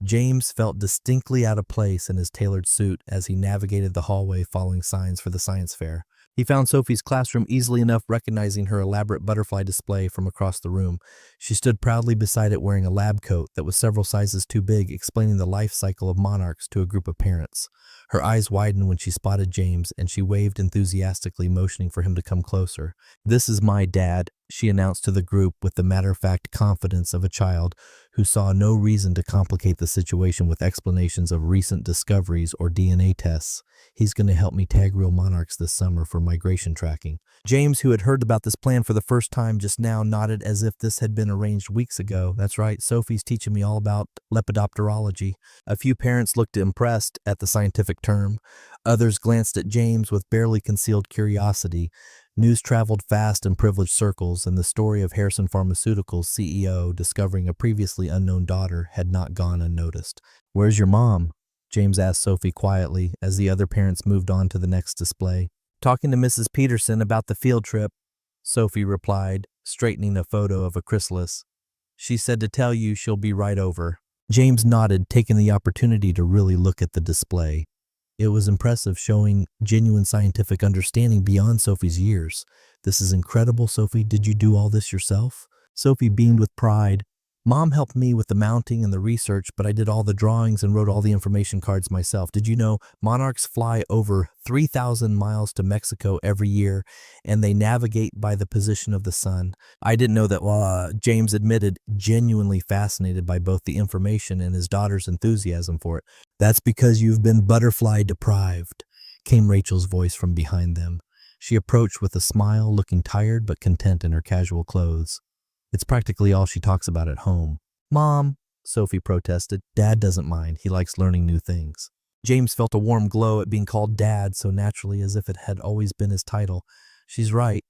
James felt distinctly out of place in his tailored suit as he navigated the hallway following signs for the science fair. He found Sophie's classroom easily enough, recognizing her elaborate butterfly display from across the room. She stood proudly beside it wearing a lab coat that was several sizes too big, explaining the life cycle of monarchs to a group of parents. Her eyes widened when she spotted James, and she waved enthusiastically, motioning for him to come closer. "This is my dad," she announced to the group with the matter-of-fact confidence of a child who saw no reason to complicate the situation with explanations of recent discoveries or DNA tests. "He's going to help me tag real monarchs this summer for migration tracking." James, who had heard about this plan for the first time just now, nodded as if this had been arranged weeks ago. "That's right, Sophie's teaching me all about lepidopterology." A few parents looked impressed at the scientific term. Others glanced at James with barely concealed curiosity. News traveled fast in privileged circles, and the story of Harrison Pharmaceuticals' CEO discovering a previously unknown daughter had not gone unnoticed. "Where's your mom?" James asked Sophie quietly as the other parents moved on to the next display. "Talking to Mrs. Peterson about the field trip," Sophie replied, straightening a photo of a chrysalis. "She said to tell you she'll be right over." James nodded, taking the opportunity to really look at the display. It was impressive, showing genuine scientific understanding beyond Sophie's years. "This is incredible, Sophie. Did you do all this yourself?" Sophie beamed with pride. "Mom helped me with the mounting and the research, but I did all the drawings and wrote all the information cards myself. Did you know monarchs fly over 3,000 miles to Mexico every year, and they navigate by the position of the sun?" "I didn't know that," James admitted, genuinely fascinated by both the information and his daughter's enthusiasm for it. "That's because you've been butterfly deprived," came Rachel's voice from behind them. She approached with a smile, looking tired but content in her casual clothes. "It's practically all she talks about at home." "Mom," Sophie protested. "Dad doesn't mind. He likes learning new things." James felt a warm glow at being called Dad so naturally, as if it had always been his title. "She's right.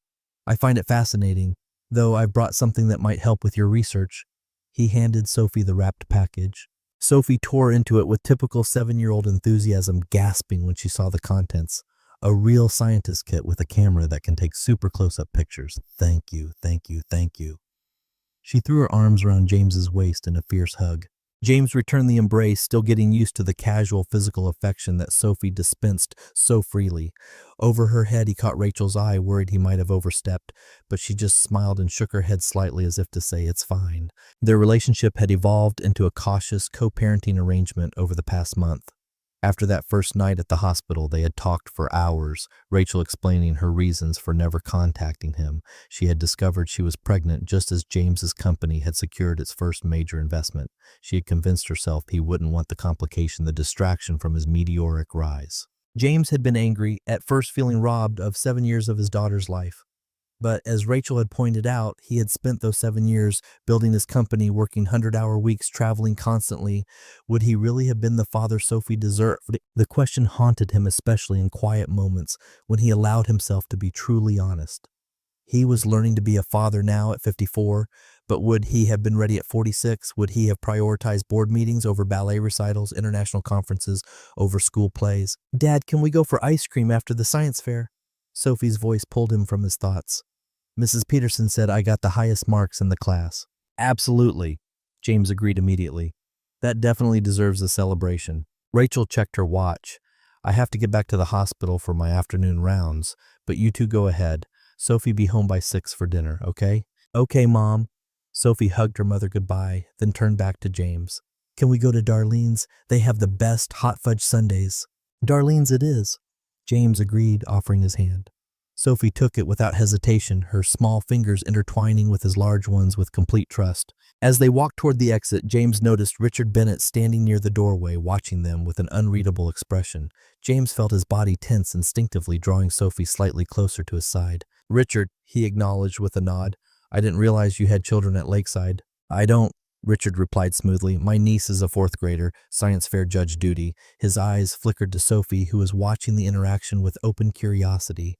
I find it fascinating, though I've brought something that might help with your research." He handed Sophie the wrapped package. Sophie tore into it with typical 7-year-old enthusiasm, gasping when she saw the contents. A real scientist kit with a camera that can take super close-up pictures. "Thank you, thank you, thank you." She threw her arms around James's waist in a fierce hug. James returned the embrace, still getting used to the casual physical affection that Sophie dispensed so freely. Over her head, he caught Rachel's eye, worried he might have overstepped, but she just smiled and shook her head slightly as if to say, "It's fine." Their relationship had evolved into a cautious co-parenting arrangement over the past month. After that first night at the hospital, they had talked for hours, Rachel explaining her reasons for never contacting him. She had discovered she was pregnant just as James's company had secured its first major investment. She had convinced herself he wouldn't want the complication, the distraction from his meteoric rise. James had been angry, at first feeling robbed of 7 years of his daughter's life. But as Rachel had pointed out, he had spent those 7 years building his company, working 100-hour weeks, traveling constantly. Would he really have been the father Sophie deserved? The question haunted him, especially in quiet moments when he allowed himself to be truly honest. He was learning to be a father now at 54, but would he have been ready at 46? Would he have prioritized board meetings over ballet recitals, international conferences over school plays? "Dad, can we go for ice cream after the science fair?" Sophie's voice pulled him from his thoughts. "Mrs. Peterson said I got the highest marks in the class." "Absolutely," James agreed immediately. "That definitely deserves a celebration." Rachel checked her watch. "I have to get back to the hospital for my afternoon rounds, but you two go ahead. Sophie be home by 6 for dinner, okay?" "Okay, Mom." Sophie hugged her mother goodbye, then turned back to James. "Can we go to Darlene's? They have the best hot fudge sundaes." "Darlene's it is." James agreed, offering his hand. Sophie took it without hesitation, her small fingers intertwining with his large ones with complete trust. As they walked toward the exit, James noticed Richard Bennett standing near the doorway, watching them with an unreadable expression. James felt his body tense instinctively, drawing Sophie slightly closer to his side. "Richard," he acknowledged with a nod. "I didn't realize you had children at Lakeside." "I don't," Richard replied smoothly. "My niece is a 4th grader, science fair judge duty." His eyes flickered to Sophie, who was watching the interaction with open curiosity.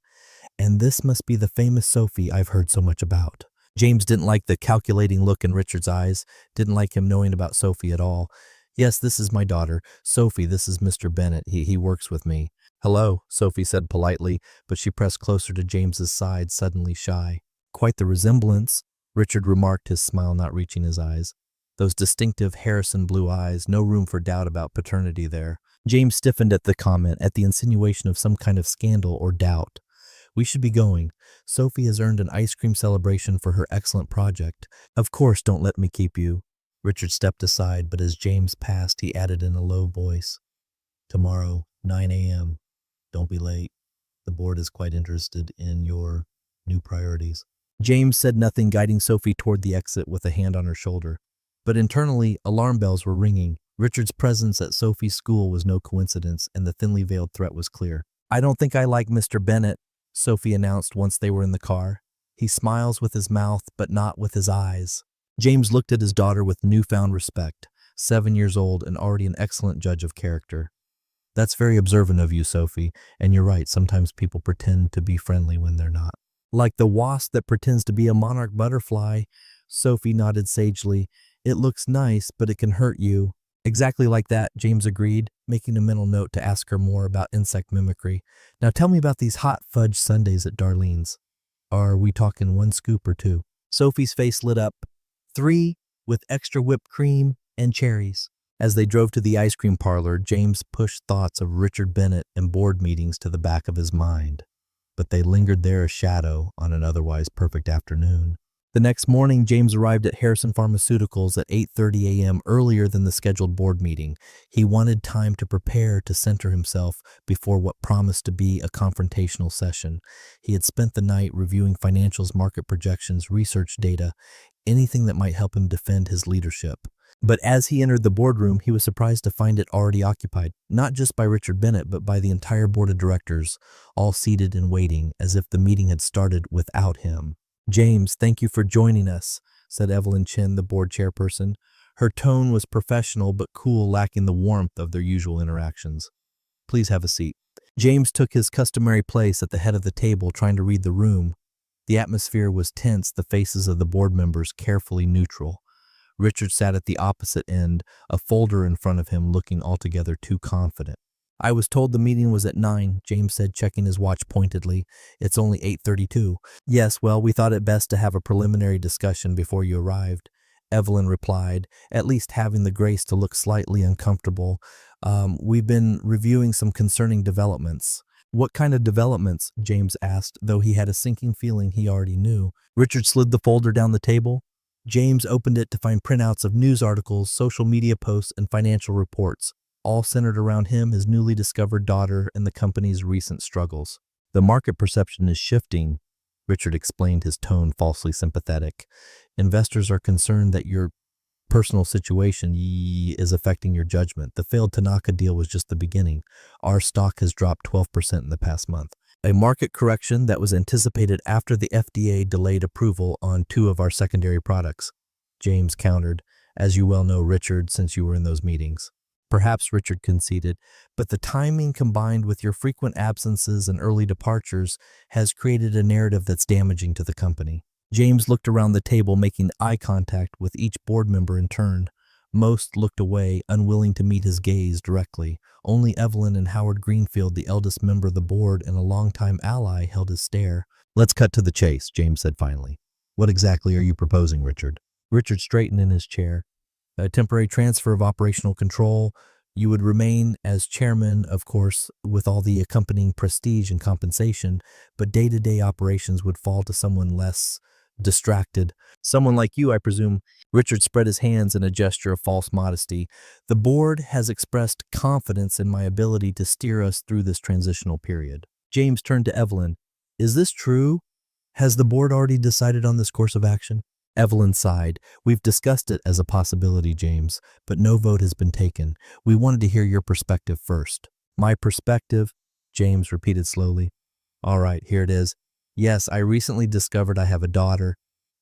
"And this must be the famous Sophie I've heard so much about." James didn't like the calculating look in Richard's eyes, didn't like him knowing about Sophie at all. Yes, this is my daughter. Sophie, this is Mr. Bennett. He works with me. Hello, Sophie said politely, but she pressed closer to James's side, suddenly shy. Quite the resemblance, Richard remarked, his smile not reaching his eyes. Those distinctive Harrison blue eyes, no room for doubt about paternity there. James stiffened at the comment, at the insinuation of some kind of scandal or doubt. We should be going. Sophie has earned an ice cream celebration for her excellent project. Of course, don't let me keep you. Richard stepped aside, but as James passed, he added in a low voice, Tomorrow, 9 a.m. Don't be late. The board is quite interested in your new priorities. James said nothing, guiding Sophie toward the exit with a hand on her shoulder. But internally, alarm bells were ringing. Richard's presence at Sophie's school was no coincidence, and the thinly veiled threat was clear. I don't think I like Mr. Bennett, Sophie announced once they were in the car. He smiles with his mouth, but not with his eyes. James looked at his daughter with newfound respect, 7 years old and already an excellent judge of character. That's very observant of you, Sophie, and you're right, sometimes people pretend to be friendly when they're not. Like the wasp that pretends to be a monarch butterfly, Sophie nodded sagely. It looks nice, but it can hurt you. Exactly like that, James agreed, making a mental note to ask her more about insect mimicry. Now tell me about these hot fudge sundaes at Darlene's. Are we talking 1 scoop or 2? Sophie's face lit up. 3, with extra whipped cream and cherries. As they drove to the ice cream parlor, James pushed thoughts of Richard Bennett and board meetings to the back of his mind. But they lingered there a shadow on an otherwise perfect afternoon. The next morning, James arrived at Harrison Pharmaceuticals at 8:30 a.m. earlier than the scheduled board meeting. He wanted time to prepare to center himself before what promised to be a confrontational session. He had spent the night reviewing financials, market projections, research data, anything that might help him defend his leadership. But as he entered the boardroom, he was surprised to find it already occupied, not just by Richard Bennett, but by the entire board of directors, all seated and waiting, as if the meeting had started without him. James, thank you for joining us, said Evelyn Chin, the board chairperson. Her tone was professional but cool, lacking the warmth of their usual interactions. Please have a seat. James took his customary place at the head of the table, trying to read the room. The atmosphere was tense, the faces of the board members carefully neutral. Richard sat at the opposite end, a folder in front of him, looking altogether too confident. I was told the meeting was at 9, James said, checking his watch pointedly. It's only 8:32. Yes, well, we thought it best to have a preliminary discussion before you arrived, Evelyn replied, at least having the grace to look slightly uncomfortable. We've been reviewing some concerning developments. What kind of developments? James asked, though he had a sinking feeling he already knew. Richard slid the folder down the table. James opened it to find printouts of news articles, social media posts, and financial reports, all centered around him, his newly discovered daughter, and the company's recent struggles. The market perception is shifting, Richard explained, his tone falsely sympathetic. Investors are concerned that your personal situation is affecting your judgment. The failed Tanaka deal was just the beginning. Our stock has dropped 12% in the past month. A market correction that was anticipated after the FDA delayed approval on 2 of our secondary products, James countered, as you well know, Richard, since you were in those meetings. Perhaps, Richard conceded, but the timing combined with your frequent absences and early departures has created a narrative that's damaging to the company. James looked around the table, making eye contact with each board member in turn. Most looked away, unwilling to meet his gaze directly. Only Evelyn and Howard Greenfield, the eldest member of the board and a longtime ally, held his stare. Let's cut to the chase, James said finally. What exactly are you proposing, Richard? Richard straightened in his chair. A temporary transfer of operational control. You would remain as chairman, of course, with all the accompanying prestige and compensation, but day-to-day operations would fall to someone less distracted. Someone like you, I presume. Richard spread his hands in a gesture of false modesty. The board has expressed confidence in my ability to steer us through this transitional period. James turned to Evelyn. Is this true? Has the board already decided on this course of action? Evelyn sighed. We've discussed it as a possibility, James, but no vote has been taken. We wanted to hear your perspective first. My perspective? James repeated slowly. All right, here it is. Yes, I recently discovered I have a daughter.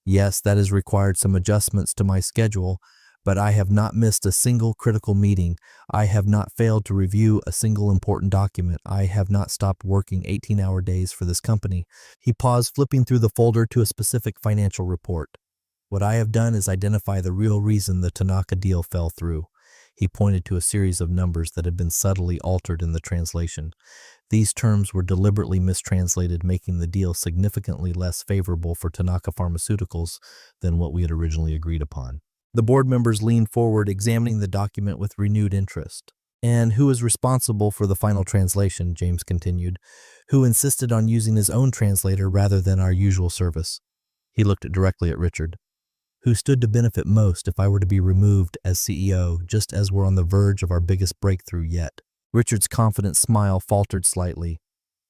Yes, that has required some adjustments to my schedule, but I have not missed a single critical meeting. I have not failed to review a single important document. I have not stopped working 18-hour days for this company. He paused, flipping through the folder to a specific financial report. What I have done is identify the real reason the Tanaka deal fell through. He pointed to a series of numbers that had been subtly altered in the translation. These terms were deliberately mistranslated, making the deal significantly less favorable for Tanaka Pharmaceuticals than what we had originally agreed upon. The board members leaned forward, examining the document with renewed interest. "And who is responsible for the final translation?" James continued. "Who insisted on using his own translator rather than our usual service?" He looked directly at Richard. "Who stood to benefit most if I were to be removed as CEO, just as we're on the verge of our biggest breakthrough yet?" Richard's confident smile faltered slightly.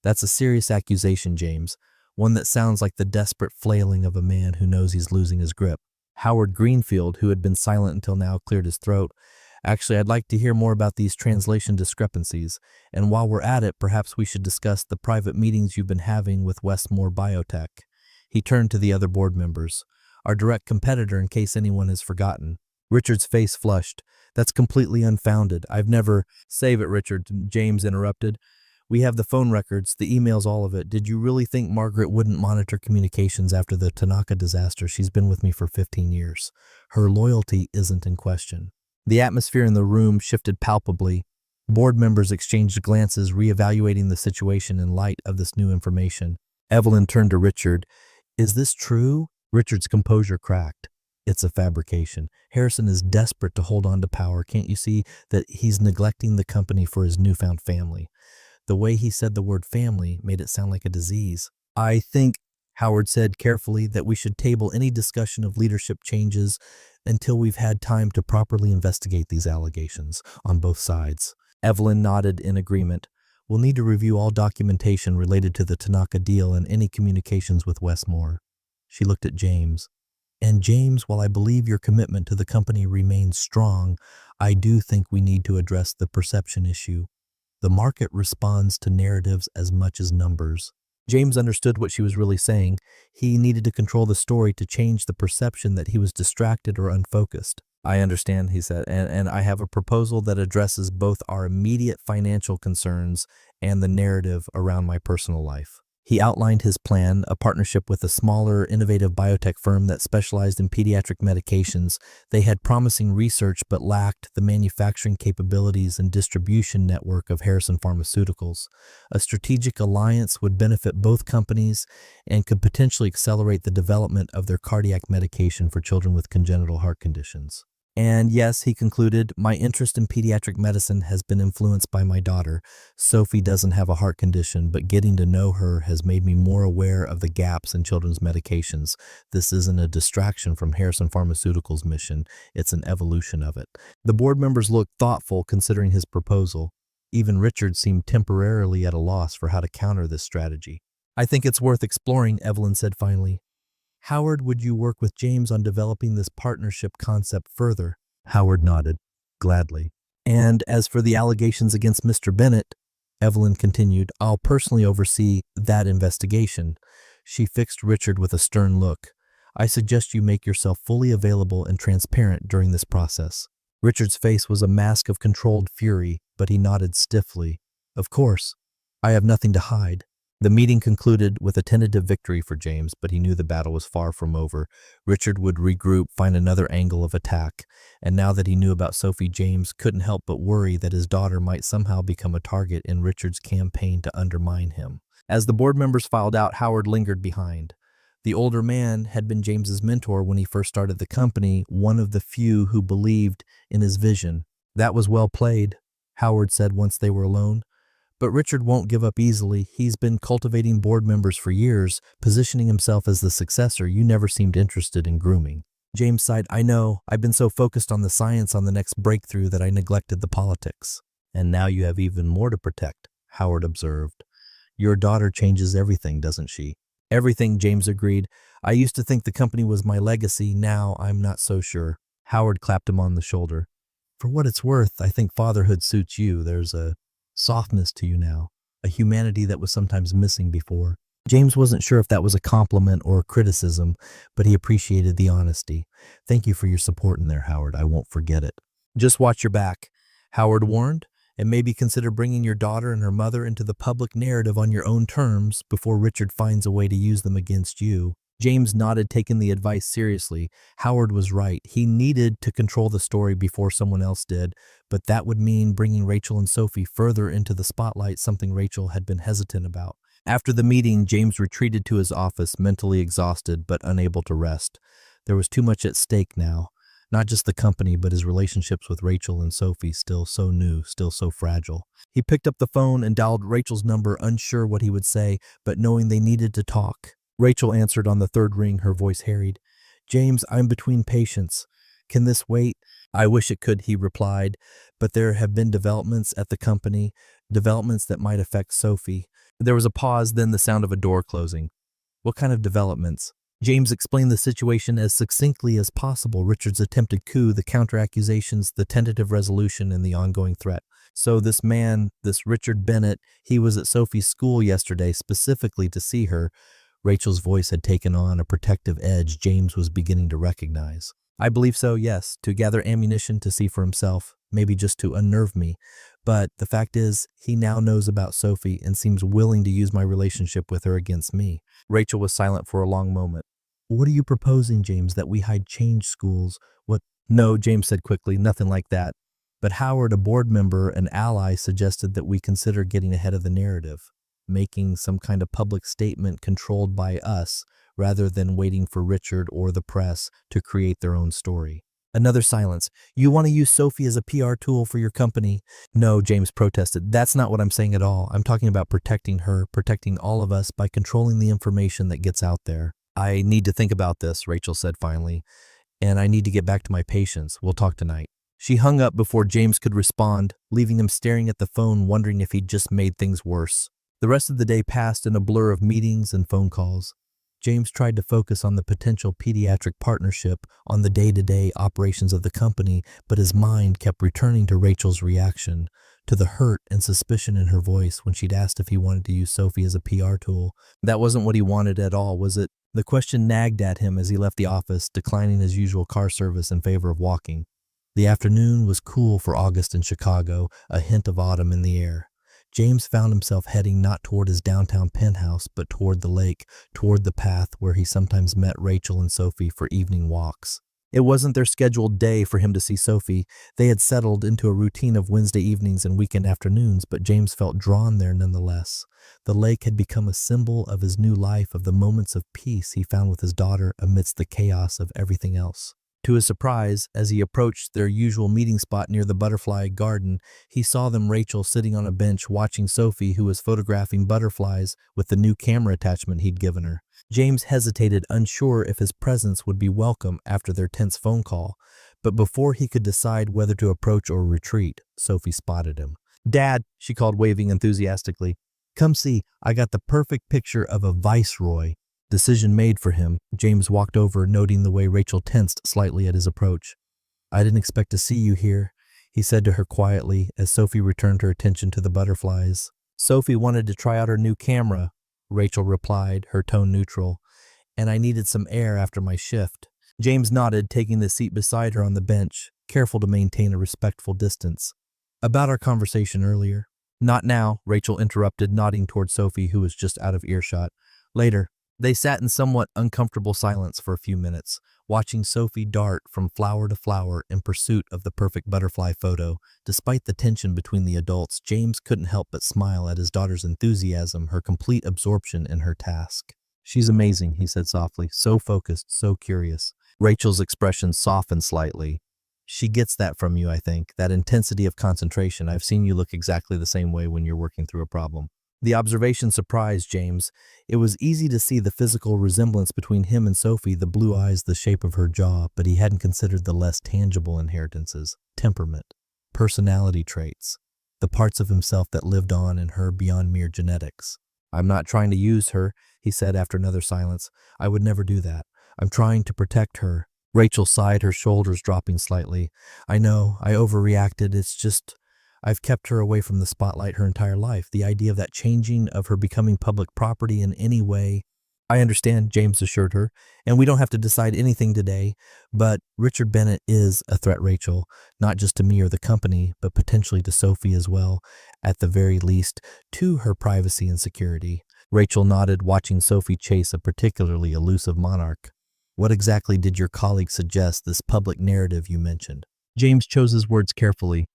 "That's a serious accusation, James, one that sounds like the desperate flailing of a man who knows he's losing his grip." Howard Greenfield, who had been silent until now, cleared his throat. "Actually, I'd like to hear more about these translation discrepancies, and while we're at it, perhaps we should discuss the private meetings you've been having with Westmore Biotech." He turned to the other board members. "Our direct competitor, in case anyone has forgotten." Richard's face flushed. "That's completely unfounded. I've never—" "Save it, Richard," James interrupted. "We have the phone records, the emails, all of it. Did you really think Margaret wouldn't monitor communications after the Tanaka disaster? She's been with me for 15 years. Her loyalty isn't in question." The atmosphere in the room shifted palpably. Board members exchanged glances, reevaluating the situation in light of this new information. Evelyn turned to Richard. "Is this true?" Richard's composure cracked. "It's a fabrication. Harrison is desperate to hold on to power. Can't you see that he's neglecting the company for his newfound family?" The way he said the word family made it sound like a disease. "I think," Howard said carefully, "that we should table any discussion of leadership changes until we've had time to properly investigate these allegations on both sides." Evelyn nodded in agreement. "We'll need to review all documentation related to the Tanaka deal and any communications with Westmore." She looked at James. "And James, while I believe your commitment to the company remains strong, I do think we need to address the perception issue. The market responds to narratives as much as numbers." James understood what she was really saying. He needed to control the story to change the perception that he was distracted or unfocused. "I understand," he said, and I have a proposal that addresses both our immediate financial concerns and the narrative around my personal life." He outlined his plan, a partnership with a smaller, innovative biotech firm that specialized in pediatric medications. They had promising research but lacked the manufacturing capabilities and distribution network of Harrison Pharmaceuticals. A strategic alliance would benefit both companies and could potentially accelerate the development of their cardiac medication for children with congenital heart conditions. "And yes," he concluded, "my interest in pediatric medicine has been influenced by my daughter. Sophie doesn't have a heart condition, but getting to know her has made me more aware of the gaps in children's medications. This isn't a distraction from Harrison Pharmaceuticals' mission, it's an evolution of it." The board members looked thoughtful considering his proposal. Even Richard seemed temporarily at a loss for how to counter this strategy. "I think it's worth exploring," Evelyn said finally. "Howard, would you work with James on developing this partnership concept further?" Howard nodded. "Gladly." "And as for the allegations against Mr. Bennett," Evelyn continued, "I'll personally oversee that investigation." She fixed Richard with a stern look. "I suggest you make yourself fully available and transparent during this process." Richard's face was a mask of controlled fury, but he nodded stiffly. "Of course. I have nothing to hide." The meeting concluded with a tentative victory for James, but he knew the battle was far from over. Richard would regroup, find another angle of attack, and now that he knew about Sophie, James couldn't help but worry that his daughter might somehow become a target in Richard's campaign to undermine him. As the board members filed out, Howard lingered behind. The older man had been James's mentor when he first started the company, one of the few who believed in his vision. "That was well played," Howard said once they were alone. "But Richard won't give up easily. He's been cultivating board members for years, positioning himself as the successor you never seemed interested in grooming." James sighed. "I know. I've been so focused on the science on the next breakthrough that I neglected the politics." "And now you have even more to protect," Howard observed. "Your daughter changes everything, doesn't she?" "Everything," James agreed. "I used to think the company was my legacy. Now I'm not so sure." Howard clapped him on the shoulder. "For what it's worth, I think fatherhood suits you. There's a softness to you now, a humanity that was sometimes missing before." James wasn't sure if that was a compliment or a criticism, but he appreciated the honesty. "Thank you for your support in there, Howard. I won't forget it." "Just watch your back," Howard warned, "and maybe consider bringing your daughter and her mother into the public narrative on your own terms before Richard finds a way to use them against you." James nodded, taking the advice seriously. Howard was right. He needed to control the story before someone else did, but that would mean bringing Rachel and Sophie further into the spotlight, something Rachel had been hesitant about. After the meeting, James retreated to his office, mentally exhausted but unable to rest. There was too much at stake now. Not just the company, but his relationships with Rachel and Sophie, still so new, still so fragile. He picked up the phone and dialed Rachel's number, unsure what he would say, but knowing they needed to talk. Rachel answered on the third ring, her voice harried. "James, I'm between patients. Can this wait?" "I wish it could," he replied, "but there have been developments at the company, developments that might affect Sophie." There was a pause, then the sound of a door closing. "What kind of developments?" James explained the situation as succinctly as possible: Richard's attempted coup, the counter-accusations, the tentative resolution, and the ongoing threat. "So this man, this Richard Bennett, he was at Sophie's school yesterday specifically to see her." Rachel's voice had taken on a protective edge James was beginning to recognize. "I believe so, yes, to gather ammunition, to see for himself, maybe just to unnerve me. But the fact is, he now knows about Sophie and seems willing to use my relationship with her against me." Rachel was silent for a long moment. "What are you proposing, James, that we hide change schools? What?" "No," James said quickly, "nothing like that. But Howard, a board member, an ally, suggested that we consider getting ahead of the narrative, making some kind of public statement controlled by us, rather than waiting for Richard or the press to create their own story." Another silence. "You want to use Sophie as a PR tool for your company?" "No," James protested. "That's not what I'm saying at all. I'm talking about protecting her, protecting all of us by controlling the information that gets out there." "I need to think about this," Rachel said finally, "and I need to get back to my patients. We'll talk tonight." She hung up before James could respond, leaving him staring at the phone, wondering if he'd just made things worse. The rest of the day passed in a blur of meetings and phone calls. James tried to focus on the potential pediatric partnership, on the day-to-day operations of the company, but his mind kept returning to Rachel's reaction, to the hurt and suspicion in her voice when she'd asked if he wanted to use Sophie as a PR tool. That wasn't what he wanted at all, was it? The question nagged at him as he left the office, declining his usual car service in favor of walking. The afternoon was cool for August in Chicago, a hint of autumn in the air. James found himself heading not toward his downtown penthouse, but toward the lake, toward the path where he sometimes met Rachel and Sophie for evening walks. It wasn't their scheduled day for him to see Sophie. They had settled into a routine of Wednesday evenings and weekend afternoons, but James felt drawn there nonetheless. The lake had become a symbol of his new life, of the moments of peace he found with his daughter amidst the chaos of everything else. To his surprise, as he approached their usual meeting spot near the butterfly garden, he saw Rachel sitting on a bench watching Sophie, who was photographing butterflies with the new camera attachment he'd given her. James hesitated, unsure if his presence would be welcome after their tense phone call, but before he could decide whether to approach or retreat, Sophie spotted him. "Dad," she called, waving enthusiastically. "Come see, I got the perfect picture of a viceroy." Decision made for him, James walked over, noting the way Rachel tensed slightly at his approach. "I didn't expect to see you here," he said to her quietly as Sophie returned her attention to the butterflies. "Sophie wanted to try out her new camera," Rachel replied, her tone neutral, "and I needed some air after my shift." James nodded, taking the seat beside her on the bench, careful to maintain a respectful distance. "About our conversation earlier." "Not now," Rachel interrupted, nodding toward Sophie, who was just out of earshot. "Later." They sat in somewhat uncomfortable silence for a few minutes, watching Sophie dart from flower to flower in pursuit of the perfect butterfly photo. Despite the tension between the adults, James couldn't help but smile at his daughter's enthusiasm, her complete absorption in her task. "She's amazing," he said softly, "so focused, so curious." Rachel's expression softened slightly. "She gets that from you, I think, that intensity of concentration. I've seen you look exactly the same way when you're working through a problem." The observation surprised James. It was easy to see the physical resemblance between him and Sophie, the blue eyes, the shape of her jaw, but he hadn't considered the less tangible inheritances: temperament, personality traits, the parts of himself that lived on in her beyond mere genetics. "I'm not trying to use her," he said after another silence. "I would never do that. I'm trying to protect her." Rachel sighed, her shoulders dropping slightly. "I know, I overreacted. It's just, I've kept her away from the spotlight her entire life. The idea of that changing, of her becoming public property in any way." "I understand," James assured her, "and we don't have to decide anything today. But Richard Bennett is a threat, Rachel, not just to me or the company, but potentially to Sophie as well, at the very least, to her privacy and security." Rachel nodded, watching Sophie chase a particularly elusive monarch. What exactly did your colleague suggest, this public narrative you mentioned? James chose his words carefully.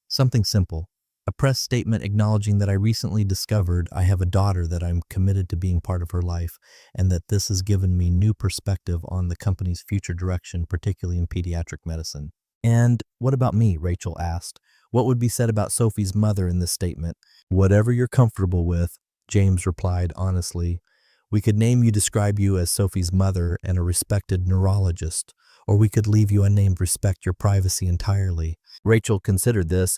Something simple. A press statement acknowledging that I recently discovered I have a daughter, that I'm committed to being part of her life, and that this has given me new perspective on the company's future direction, particularly in pediatric medicine. And what about me? Rachel asked. What would be said about Sophie's mother in this statement? Whatever you're comfortable with, James replied honestly. We could name you, describe you as Sophie's mother and a respected neurologist, or we could leave you unnamed, respect your privacy entirely. Rachel considered this.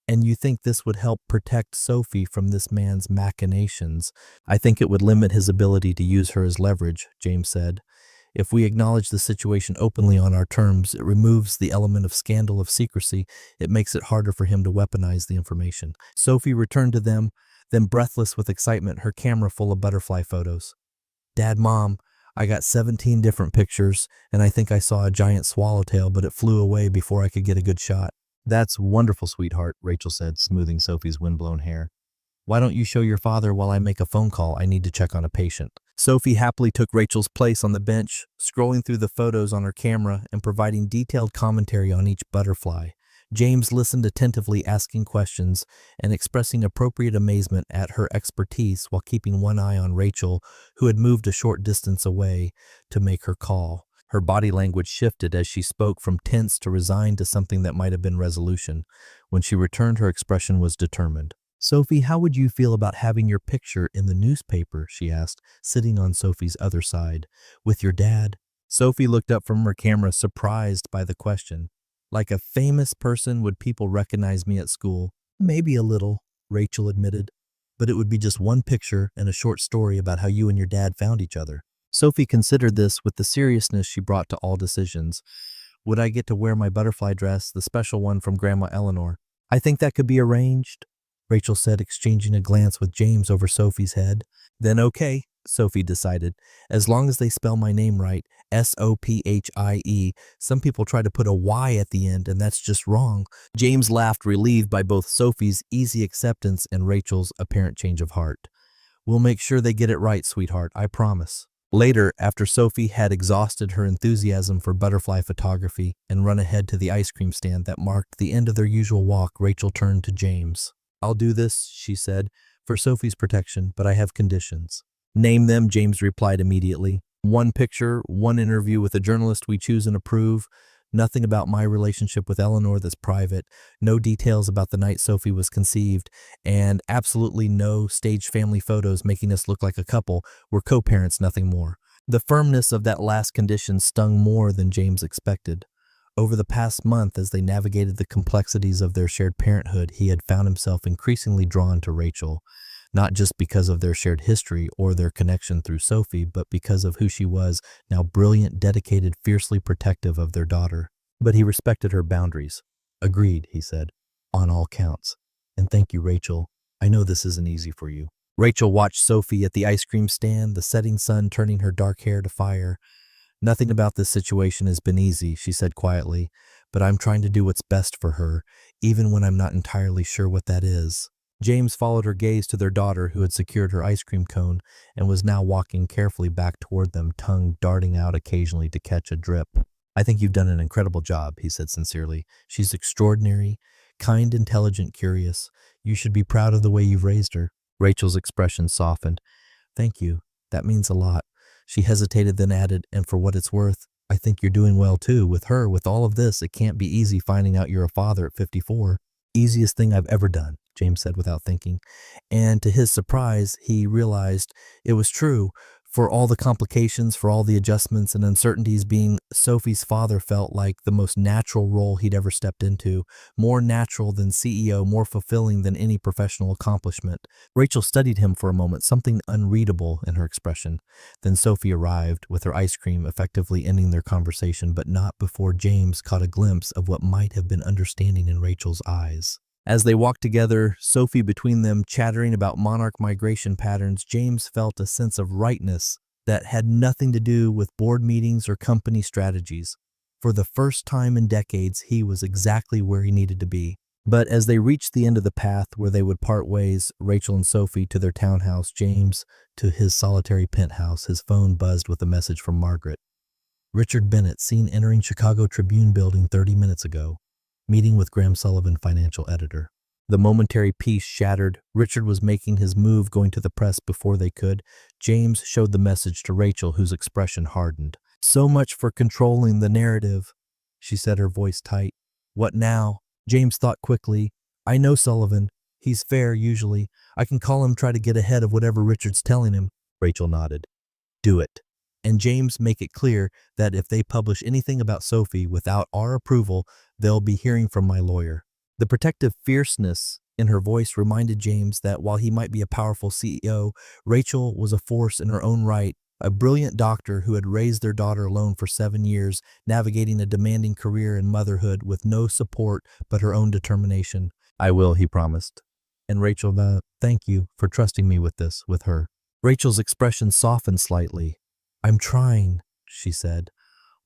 And you think this would help protect Sophie from this man's machinations? I think it would limit his ability to use her as leverage, James said. If we acknowledge the situation openly on our terms, it removes the element of scandal, of secrecy. It makes it harder for him to weaponize the information. Sophie returned to them, then breathless with excitement, her camera full of butterfly photos. Dad, Mom, I got 17 different pictures, and I think I saw a giant swallowtail, but it flew away before I could get a good shot. That's wonderful, sweetheart, Rachel said, smoothing Sophie's windblown hair. Why don't you show your father while I make a phone call? I need to check on a patient. Sophie happily took Rachel's place on the bench, scrolling through the photos on her camera and providing detailed commentary on each butterfly. James listened attentively, asking questions and expressing appropriate amazement at her expertise while keeping one eye on Rachel, who had moved a short distance away to make her call. Her body language shifted as she spoke, from tense to resigned to something that might have been resolution. When she returned, her expression was determined. Sophie, how would you feel about having your picture in the newspaper? She asked, sitting on Sophie's other side. With your dad? Sophie looked up from her camera, surprised by the question. Like a famous person, would people recognize me at school? Maybe a little, Rachel admitted. But it would be just one picture and a short story about how you and your dad found each other. Sophie considered this with the seriousness she brought to all decisions. Would I get to wear my butterfly dress, the special one from Grandma Eleanor? I think that could be arranged, Rachel said, exchanging a glance with James over Sophie's head. Then okay, Sophie decided, as long as they spell my name right, Sophie. Some people try to put a Y at the end, and that's just wrong. James laughed, relieved by both Sophie's easy acceptance and Rachel's apparent change of heart. We'll make sure they get it right, sweetheart, I promise. Later, after Sophie had exhausted her enthusiasm for butterfly photography and run ahead to the ice cream stand that marked the end of their usual walk, Rachel turned to James. I'll do this, she said, for Sophie's protection, but I have conditions. Name them, James replied immediately. One picture, one interview with a journalist we choose and approve. Nothing about my relationship with Eleanor that's private. No details about the night Sophie was conceived. And absolutely no staged family photos making us look like a couple. We're co-parents, nothing more. The firmness of that last condition stung more than James expected. Over the past month, as they navigated the complexities of their shared parenthood, he had found himself increasingly drawn to Rachel. Not just because of their shared history or their connection through Sophie, but because of who she was, now brilliant, dedicated, fiercely protective of their daughter. But he respected her boundaries. Agreed, he said, on all counts. And thank you, Rachel. I know this isn't easy for you. Rachel watched Sophie at the ice cream stand, the setting sun turning her dark hair to fire. Nothing about this situation has been easy, she said quietly, but I'm trying to do what's best for her, even when I'm not entirely sure what that is. James followed her gaze to their daughter, who had secured her ice cream cone and was now walking carefully back toward them, tongue darting out occasionally to catch a drip. I think you've done an incredible job, he said sincerely. She's extraordinary, kind, intelligent, curious. You should be proud of the way you've raised her. Rachel's expression softened. Thank you. That means a lot. She hesitated, then added, and for what it's worth, I think you're doing well too. With her, with all of this, it can't be easy finding out you're a father at 54. Easiest thing I've ever done, James said without thinking. And to his surprise, he realized it was true. For all the complications, for all the adjustments and uncertainties, being Sophie's father felt like the most natural role he'd ever stepped into, more natural than CEO, more fulfilling than any professional accomplishment. Rachel studied him for a moment, something unreadable in her expression. Then Sophie arrived, with her ice cream, effectively ending their conversation, but not before James caught a glimpse of what might have been understanding in Rachel's eyes. As they walked together, Sophie between them chattering about monarch migration patterns, James felt a sense of rightness that had nothing to do with board meetings or company strategies. For the first time in decades, he was exactly where he needed to be. But as they reached the end of the path where they would part ways, Rachel and Sophie to their townhouse, James to his solitary penthouse, his phone buzzed with a message from Margaret. Richard Bennett, seen entering Chicago Tribune building 30 minutes ago. Meeting with Graham Sullivan, financial editor. The momentary peace shattered. Richard was making his move, going to the press before they could. James showed the message to Rachel, whose expression hardened. "So much for controlling the narrative," she said, her voice tight. "What now?" James thought quickly. "I know Sullivan. He's fair, usually. I can call him, try to get ahead of whatever Richard's telling him." Rachel nodded. "Do it. And James, make it clear that if they publish anything about Sophie without our approval, they'll be hearing from my lawyer." The protective fierceness in her voice reminded James that while he might be a powerful CEO, Rachel was a force in her own right, a brilliant doctor who had raised their daughter alone for 7 years, navigating a demanding career in motherhood with no support but her own determination. "I will," he promised. And Rachel, "Thank you for trusting me with this, with her." Rachel's expression softened slightly. "I'm trying," she said,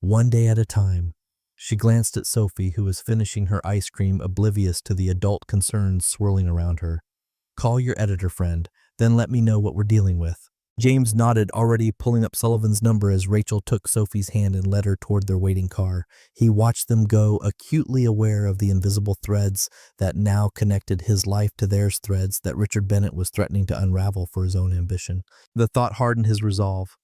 "one day at a time." She glanced at Sophie, who was finishing her ice cream, oblivious to the adult concerns swirling around her. "Call your editor friend, then let me know what we're dealing with." James nodded, already pulling up Sullivan's number as Rachel took Sophie's hand and led her toward their waiting car. He watched them go, acutely aware of the invisible threads that now connected his life to theirs, threads that Richard Bennett was threatening to unravel for his own ambition. The thought hardened his resolve.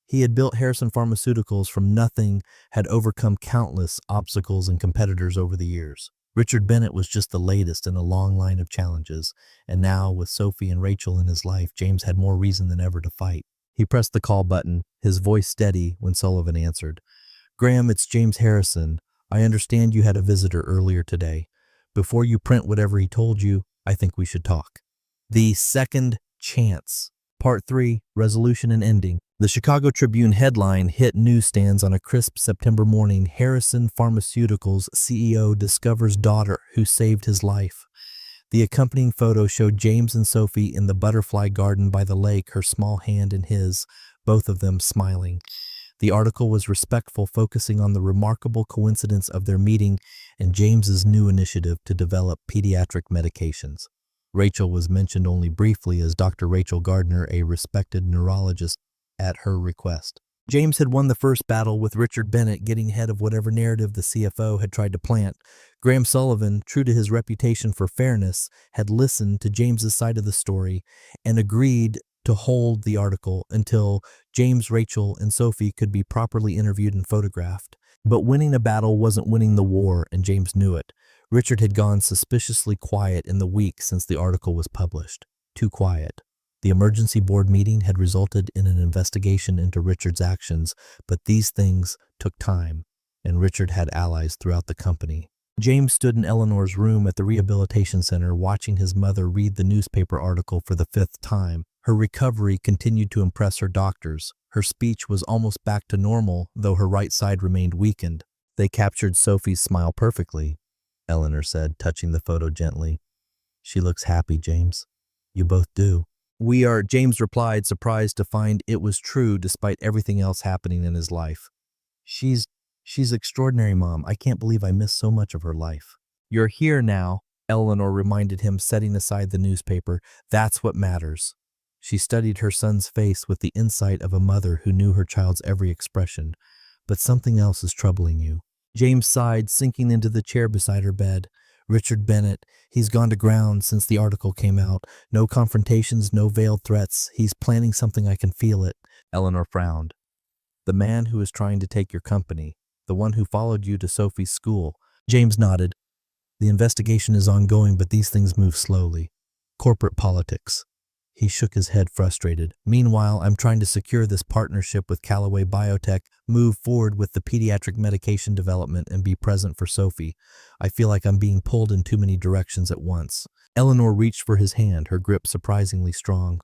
He had built Harrison Pharmaceuticals from nothing, had overcome countless obstacles and competitors over the years. Richard Bennett was just the latest in a long line of challenges, and now, with Sophie and Rachel in his life, James had more reason than ever to fight. He pressed the call button, his voice steady when Sullivan answered. "Graham, it's James Harrison. I understand you had a visitor earlier today. Before you print whatever he told you, I think we should talk." The Second Chance. Part 3, Resolution and Ending. The Chicago Tribune headline hit newsstands on a crisp September morning. Harrison Pharmaceuticals CEO discovers daughter who saved his life. The accompanying photo showed James and Sophie in the butterfly garden by the lake, her small hand in his, both of them smiling. The article was respectful, focusing on the remarkable coincidence of their meeting and James's new initiative to develop pediatric medications. Rachel was mentioned only briefly as Dr. Rachel Gardner, a respected neurologist, at her request. James had won the first battle with Richard Bennett, getting ahead of whatever narrative the CFO had tried to plant. Graham Sullivan, true to his reputation for fairness, had listened to James's side of the story and agreed to hold the article until James, Rachel, and Sophie could be properly interviewed and photographed. But winning a battle wasn't winning the war, and James knew it. Richard had gone suspiciously quiet in the week since the article was published. Too quiet. The emergency board meeting had resulted in an investigation into Richard's actions, but these things took time, and Richard had allies throughout the company. James stood in Eleanor's room at the rehabilitation center, watching his mother read the newspaper article for the 5th time. Her recovery continued to impress her doctors. Her speech was almost back to normal, though her right side remained weakened. "They captured Sophie's smile perfectly," Eleanor said, touching the photo gently. "She looks happy, James. You both do." "We are," James replied, surprised to find it was true despite everything else happening in his life. She's extraordinary, Mom. I can't believe I missed so much of her life." "You're here now," Eleanor reminded him, setting aside the newspaper. "That's what matters." She studied her son's face with the insight of a mother who knew her child's every expression. "But something else is troubling you." James sighed, sinking into the chair beside her bed. "Richard Bennett, he's gone to ground since the article came out. No confrontations, no veiled threats. He's planning something, I can feel it." Eleanor frowned. "The man who is trying to take your company, the one who followed you to Sophie's school." James nodded. "The investigation is ongoing, but these things move slowly. Corporate politics." He shook his head, frustrated. "Meanwhile, I'm trying to secure this partnership with Callaway Biotech, move forward with the pediatric medication development, and be present for Sophie. I feel like I'm being pulled in too many directions at once." Eleanor reached for his hand, her grip surprisingly strong.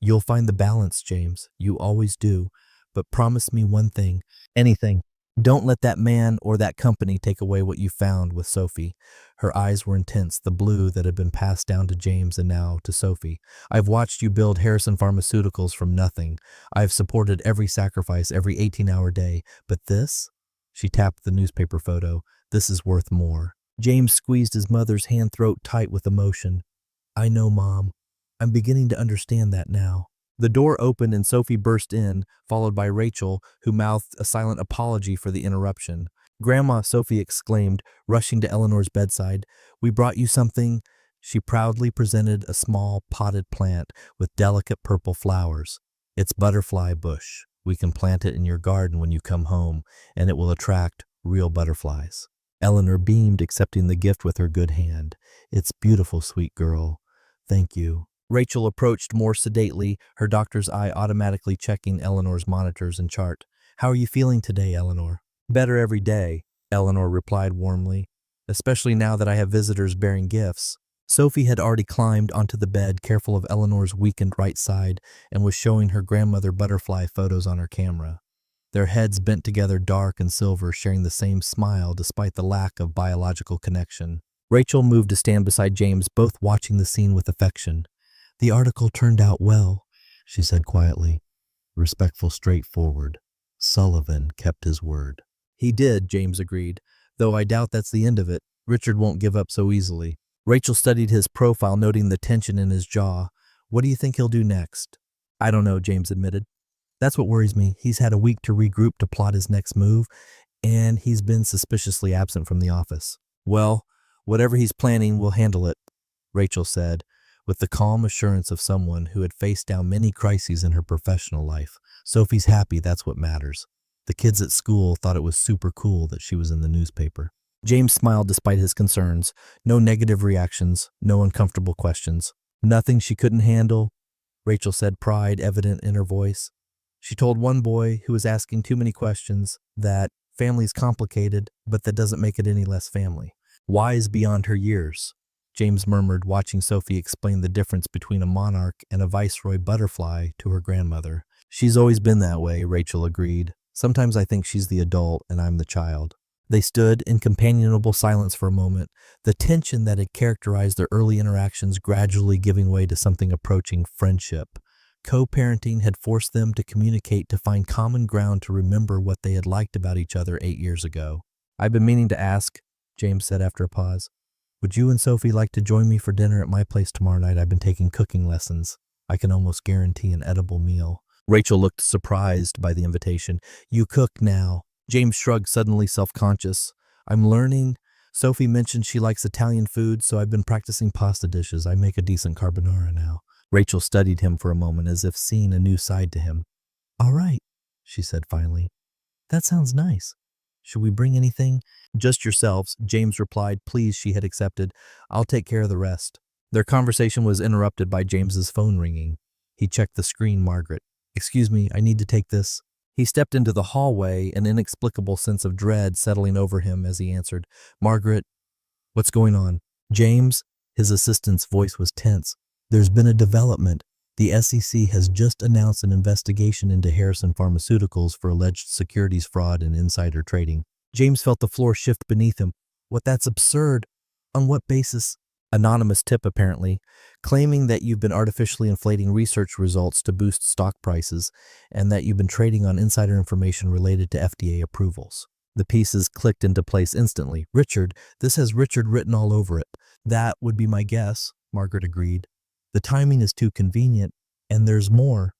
"You'll find the balance, James. You always do. But promise me one thing." "Anything." "Don't let that man or that company take away what you found with Sophie." Her eyes were intense, the blue that had been passed down to James and now to Sophie. "I've watched you build Harrison Pharmaceuticals from nothing. I've supported every sacrifice, every 18-hour day. But this?" She tapped the newspaper photo. "This is worth more." James squeezed his mother's hand throat tight with emotion. I know, Mom. I'm beginning to understand that now. The door opened and Sophie burst in, followed by Rachel, who mouthed a silent apology for the interruption. Grandma, Sophie exclaimed, rushing to Eleanor's bedside. We brought you something. She proudly presented a small potted plant with delicate purple flowers. It's butterfly bush. We can plant it in your garden when you come home, and it will attract real butterflies. Eleanor beamed, accepting the gift with her good hand. It's beautiful, sweet girl. Thank you. Rachel approached more sedately, her doctor's eye automatically checking Eleanor's monitors and chart. How are you feeling today, Eleanor? Better every day, Eleanor replied warmly, especially now that I have visitors bearing gifts. Sophie had already climbed onto the bed, careful of Eleanor's weakened right side, and was showing her grandmother butterfly photos on her camera. Their heads bent together, dark and silver, sharing the same smile despite the lack of biological connection. Rachel moved to stand beside James, both watching the scene with affection. The article turned out well, she said quietly. Respectful, straightforward. Sullivan kept his word. He did, James agreed, though I doubt that's the end of it. Richard won't give up so easily. Rachel studied his profile, noting the tension in his jaw. What do you think he'll do next? I don't know, James admitted. That's what worries me. He's had a week to regroup to plot his next move, and he's been suspiciously absent from the office. Well, whatever he's planning, we'll handle it, Rachel said, with the calm assurance of someone who had faced down many crises in her professional life. Sophie's happy, that's what matters. The kids at school thought it was super cool that she was in the newspaper. James smiled despite his concerns. No negative reactions, no uncomfortable questions. Nothing she couldn't handle, Rachel said, pride evident in her voice. She told one boy who was asking too many questions that family's complicated, but that doesn't make it any less family. Wise beyond her years, James murmured, watching Sophie explain the difference between a monarch and a viceroy butterfly to her grandmother. She's always been that way, Rachel agreed. Sometimes I think she's the adult and I'm the child. They stood in companionable silence for a moment, the tension that had characterized their early interactions gradually giving way to something approaching friendship. Co-parenting had forced them to communicate, to find common ground, to remember what they had liked about each other 8 years ago. I've been meaning to ask, James said after a pause. Would you and Sophie like to join me for dinner at my place tomorrow night? I've been taking cooking lessons. I can almost guarantee an edible meal. Rachel looked surprised by the invitation. You cook now. James shrugged, suddenly self-conscious. I'm learning. Sophie mentioned she likes Italian food, so I've been practicing pasta dishes. I make a decent carbonara now. Rachel studied him for a moment, as if seeing a new side to him. All right, she said finally. That sounds nice. Should we bring anything? Just yourselves, James replied. Please, she had accepted. I'll take care of the rest. Their conversation was interrupted by James's phone ringing. He checked the screen. Margaret. Excuse me, I need to take this. He stepped into the hallway, an inexplicable sense of dread settling over him as he answered. Margaret, what's going on? James, his assistant's voice was tense. There's been a development. The SEC has just announced an investigation into Harrison Pharmaceuticals for alleged securities fraud and insider trading. James felt the floor shift beneath him. What, that's absurd. On what basis? Anonymous tip, apparently, claiming that you've been artificially inflating research results to boost stock prices and that you've been trading on insider information related to FDA approvals. The pieces clicked into place instantly. Richard, this has Richard written all over it. That would be my guess, Margaret agreed. The timing is too convenient, and there's more.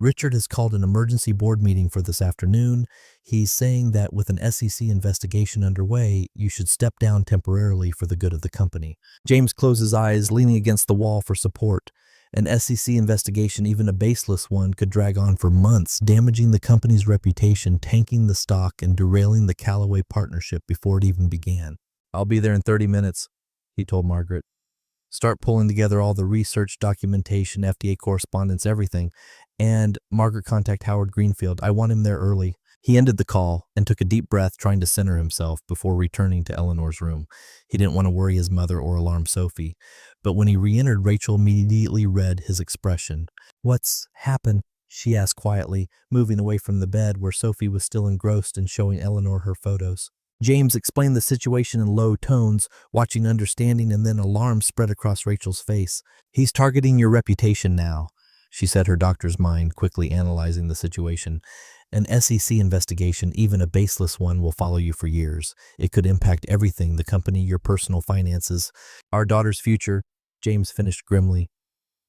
Richard has called an emergency board meeting for this afternoon. He's saying that with an SEC investigation underway, you should step down temporarily for the good of the company. James closed his eyes, leaning against the wall for support. An SEC investigation, even a baseless one, could drag on for months, damaging the company's reputation, tanking the stock, and derailing the Callaway partnership before it even began. I'll be there in 30 minutes, he told Margaret. Start pulling together all the research, documentation, FDA correspondence, everything. And Margaret, contact Howard Greenfield. I want him there early. He ended the call and took a deep breath, trying to center himself before returning to Eleanor's room. He didn't want to worry his mother or alarm Sophie. But when he re-entered, Rachel immediately read his expression. What's happened? She asked quietly, moving away from the bed where Sophie was still engrossed in showing Eleanor her photos. James explained the situation in low tones, watching understanding, and then alarm spread across Rachel's face. He's targeting your reputation now, she said, her doctor's mind quickly analyzing the situation. An SEC investigation, even a baseless one, will follow you for years. It could impact everything, the company, your personal finances, our daughter's future, James finished grimly.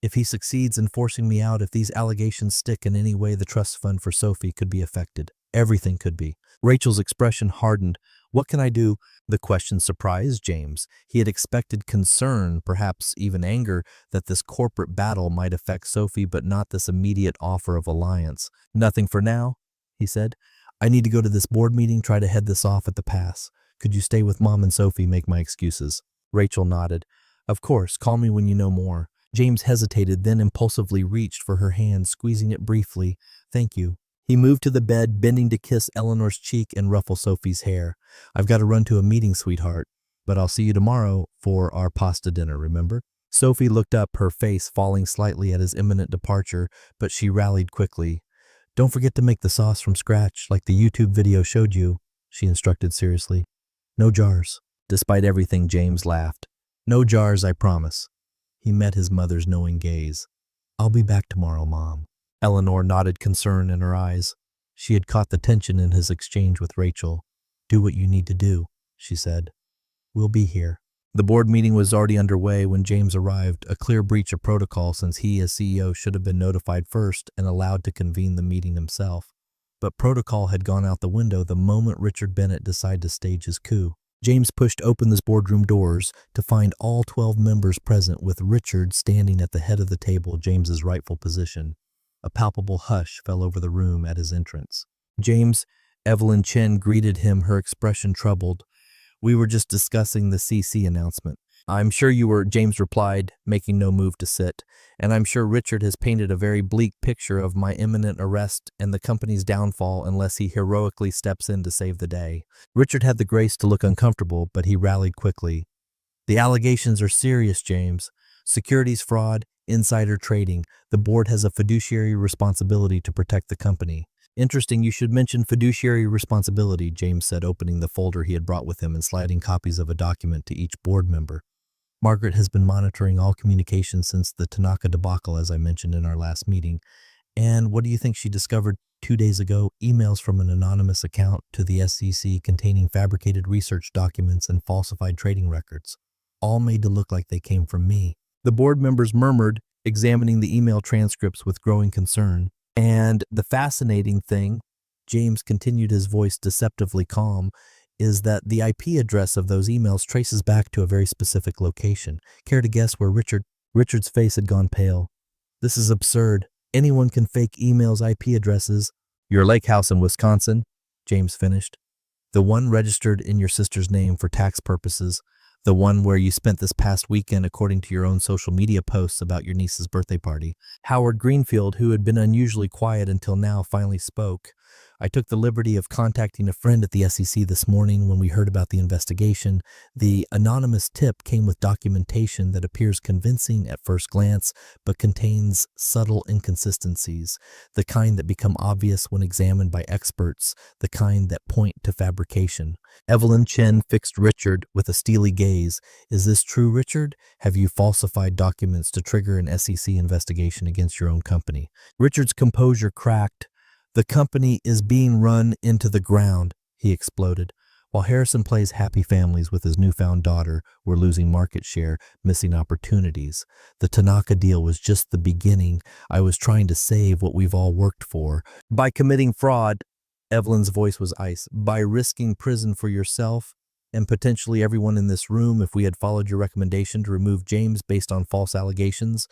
If he succeeds in forcing me out, if these allegations stick in any way, the trust fund for Sophie could be affected. Everything could be. Rachel's expression hardened. What can I do? The question surprised James. He had expected concern, perhaps even anger, that this corporate battle might affect Sophie, but not this immediate offer of alliance. Nothing for now, he said. I need to go to this board meeting, try to head this off at the pass. Could you stay with Mom and Sophie, make my excuses? Rachel nodded. Of course, call me when you know more. James hesitated, then impulsively reached for her hand, squeezing it briefly. Thank you. He moved to the bed, bending to kiss Eleanor's cheek and ruffle Sophie's hair. I've got to run to a meeting, sweetheart, but I'll see you tomorrow for our pasta dinner, remember? Sophie looked up, her face falling slightly at his imminent departure, but she rallied quickly. Don't forget to make the sauce from scratch, like the YouTube video showed you, she instructed seriously. No jars. Despite everything, James laughed. No jars, I promise. He met his mother's knowing gaze. I'll be back tomorrow, Mom. Eleanor nodded concern in her eyes. She had caught the tension in his exchange with Rachel. Do what you need to do, she said. We'll be here. The board meeting was already underway when James arrived, a clear breach of protocol since he, as CEO, should have been notified first and allowed to convene the meeting himself. But protocol had gone out the window the moment Richard Bennett decided to stage his coup. James pushed open the boardroom doors to find all 12 members present, with Richard standing at the head of the table, James's rightful position. A palpable hush fell over the room at his entrance. James, Evelyn Chen greeted him, her expression troubled. We were just discussing the CC announcement. I'm sure you were, James replied, making no move to sit. And I'm sure Richard has painted a very bleak picture of my imminent arrest and the company's downfall unless he heroically steps in to save the day. Richard had the grace to look uncomfortable, but he rallied quickly. The allegations are serious, James. Securities fraud, insider trading. The board has a fiduciary responsibility to protect the company. Interesting you should mention fiduciary responsibility, James said, opening the folder he had brought with him and sliding copies of a document to each board member. Margaret has been monitoring all communications since the Tanaka debacle, as I mentioned in our last meeting. And what do you think she discovered 2 days ago? Emails from an anonymous account to the SEC containing fabricated research documents and falsified trading records, all made to look like they came from me. The board members murmured, examining the email transcripts with growing concern. And the fascinating thing, James continued, his voice deceptively calm, is that the IP address of those emails traces back to a very specific location. Care to guess where Richard's face had gone pale. This is absurd. Anyone can fake emails' IP addresses. Your lake house in Wisconsin, James finished. The one registered in your sister's name for tax purposes. The one where you spent this past weekend, according to your own social media posts about your niece's birthday party. Howard Greenfield, who had been unusually quiet until now, finally spoke. I took the liberty of contacting a friend at the SEC this morning when we heard about the investigation. The anonymous tip came with documentation that appears convincing at first glance, but contains subtle inconsistencies, the kind that become obvious when examined by experts, the kind that point to fabrication. Evelyn Chen fixed Richard with a steely gaze. Is this true, Richard? Have you falsified documents to trigger an SEC investigation against your own company? Richard's composure cracked. The company is being run into the ground, he exploded. While Harrison plays happy families with his newfound daughter, we're losing market share, missing opportunities. The Tanaka deal was just the beginning. I was trying to save what we've all worked for. By committing fraud, Evelyn's voice was ice, by risking prison for yourself and potentially everyone in this room if we had followed your recommendation to remove James based on false allegations.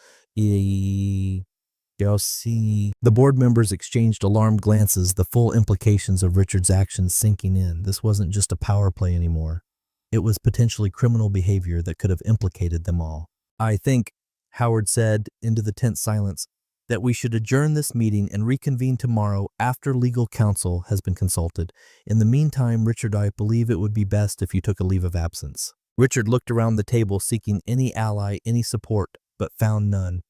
You'll see. The board members exchanged alarmed glances, the full implications of Richard's actions sinking in. This wasn't just a power play anymore. It was potentially criminal behavior that could have implicated them all. I think, Howard said into the tense silence, that we should adjourn this meeting and reconvene tomorrow after legal counsel has been consulted. In the meantime, Richard, I believe it would be best if you took a leave of absence. Richard looked around the table, seeking any ally, any support, but found none.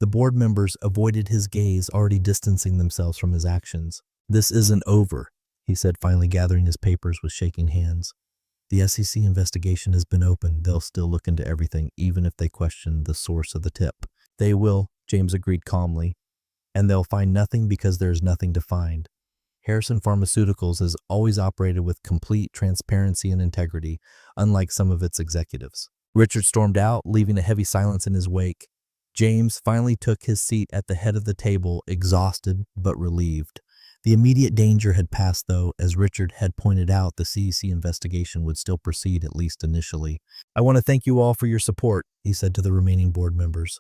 The board members avoided his gaze, already distancing themselves from his actions. This isn't over, he said, finally gathering his papers with shaking hands. The SEC investigation has been opened. They'll still look into everything, even if they question the source of the tip. They will, James agreed calmly, and they'll find nothing because there's nothing to find. Harrison Pharmaceuticals has always operated with complete transparency and integrity, unlike some of its executives. Richard stormed out, leaving a heavy silence in his wake. James finally took his seat at the head of the table, exhausted but relieved. The immediate danger had passed, though, as Richard had pointed out, the CEC investigation would still proceed, at least initially. "I want to thank you all for your support," he said to the remaining board members.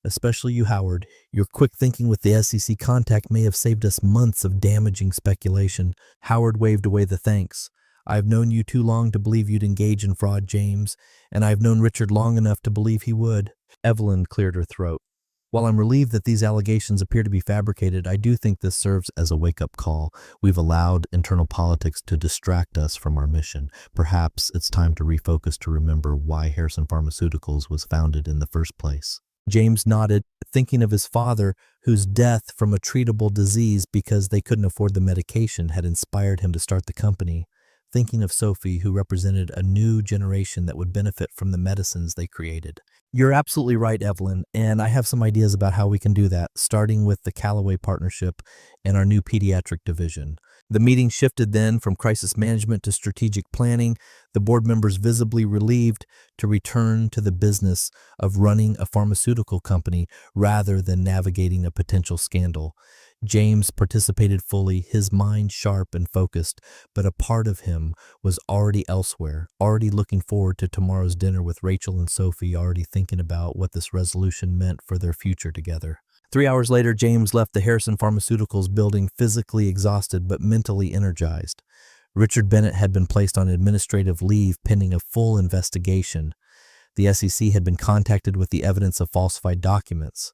"Especially you, Howard. Your quick thinking with the SEC contact may have saved us months of damaging speculation." Howard waved away the thanks. "I've known you too long to believe you'd engage in fraud, James, and I've known Richard long enough to believe he would." Evelyn cleared her throat. "While I'm relieved that these allegations appear to be fabricated, I do think this serves as a wake-up call. We've allowed internal politics to distract us from our mission. Perhaps it's time to refocus to remember why Harrison Pharmaceuticals was founded in the first place." James nodded, thinking of his father, whose death from a treatable disease because they couldn't afford the medication had inspired him to start the company. Thinking of Sophie, who represented a new generation that would benefit from the medicines they created. "You're absolutely right, Evelyn, and I have some ideas about how we can do that, starting with the Callaway partnership and our new pediatric division." The meeting shifted then from crisis management to strategic planning, the board members visibly relieved to return to the business of running a pharmaceutical company rather than navigating a potential scandal. James participated fully, his mind sharp and focused, but a part of him was already elsewhere, already looking forward to tomorrow's dinner with Rachel and Sophie, already thinking about what this resolution meant for their future together. 3 hours later, James left the Harrison Pharmaceuticals building physically exhausted but mentally energized. Richard Bennett had been placed on administrative leave pending a full investigation. The SEC had been contacted with the evidence of falsified documents,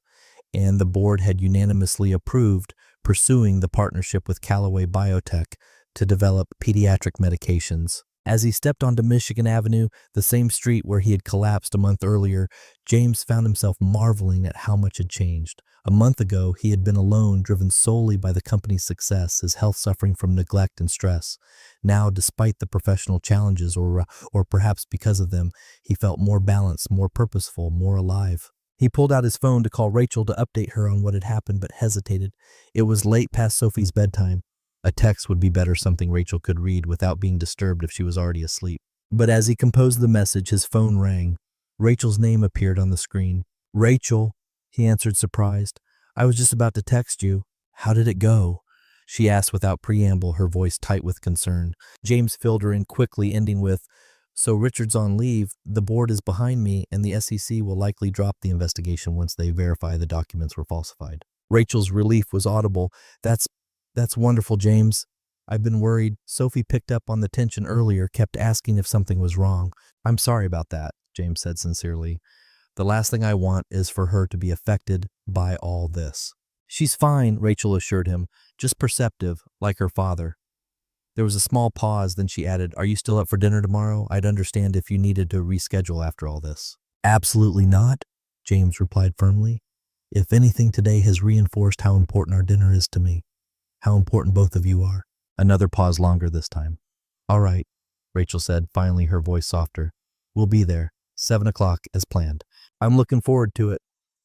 and the board had unanimously approved pursuing the partnership with Callaway Biotech to develop pediatric medications. As he stepped onto Michigan Avenue, the same street where he had collapsed a month earlier, James found himself marveling at how much had changed. A month ago, he had been alone, driven solely by the company's success, his health suffering from neglect and stress. Now, despite the professional challenges, or perhaps because of them, he felt more balanced, more purposeful, more alive. He pulled out his phone to call Rachel to update her on what had happened, but hesitated. It was late past Sophie's bedtime. A text would be better, something Rachel could read without being disturbed if she was already asleep. But as he composed the message, his phone rang. Rachel's name appeared on the screen. "Rachel," he answered, surprised. "I was just about to text you. How did it go?" she asked without preamble, her voice tight with concern. James filled her in quickly, ending with, "So Richard's on leave, the board is behind me, and the SEC will likely drop the investigation once they verify the documents were falsified." Rachel's relief was audible. That's wonderful, James. I've been worried. Sophie picked up on the tension earlier, kept asking if something was wrong." "I'm sorry about that," James said sincerely. "The last thing I want is for her to be affected by all this." "She's fine," Rachel assured him, "just perceptive, like her father." There was a small pause, then she added, "Are you still up for dinner tomorrow? I'd understand if you needed to reschedule after all this." "Absolutely not," James replied firmly. "If anything today has reinforced how important our dinner is to me, how important both of you are." Another pause, longer this time. "All right," Rachel said, finally, her voice softer. "We'll be there, 7 o'clock as planned." "I'm looking forward to it,"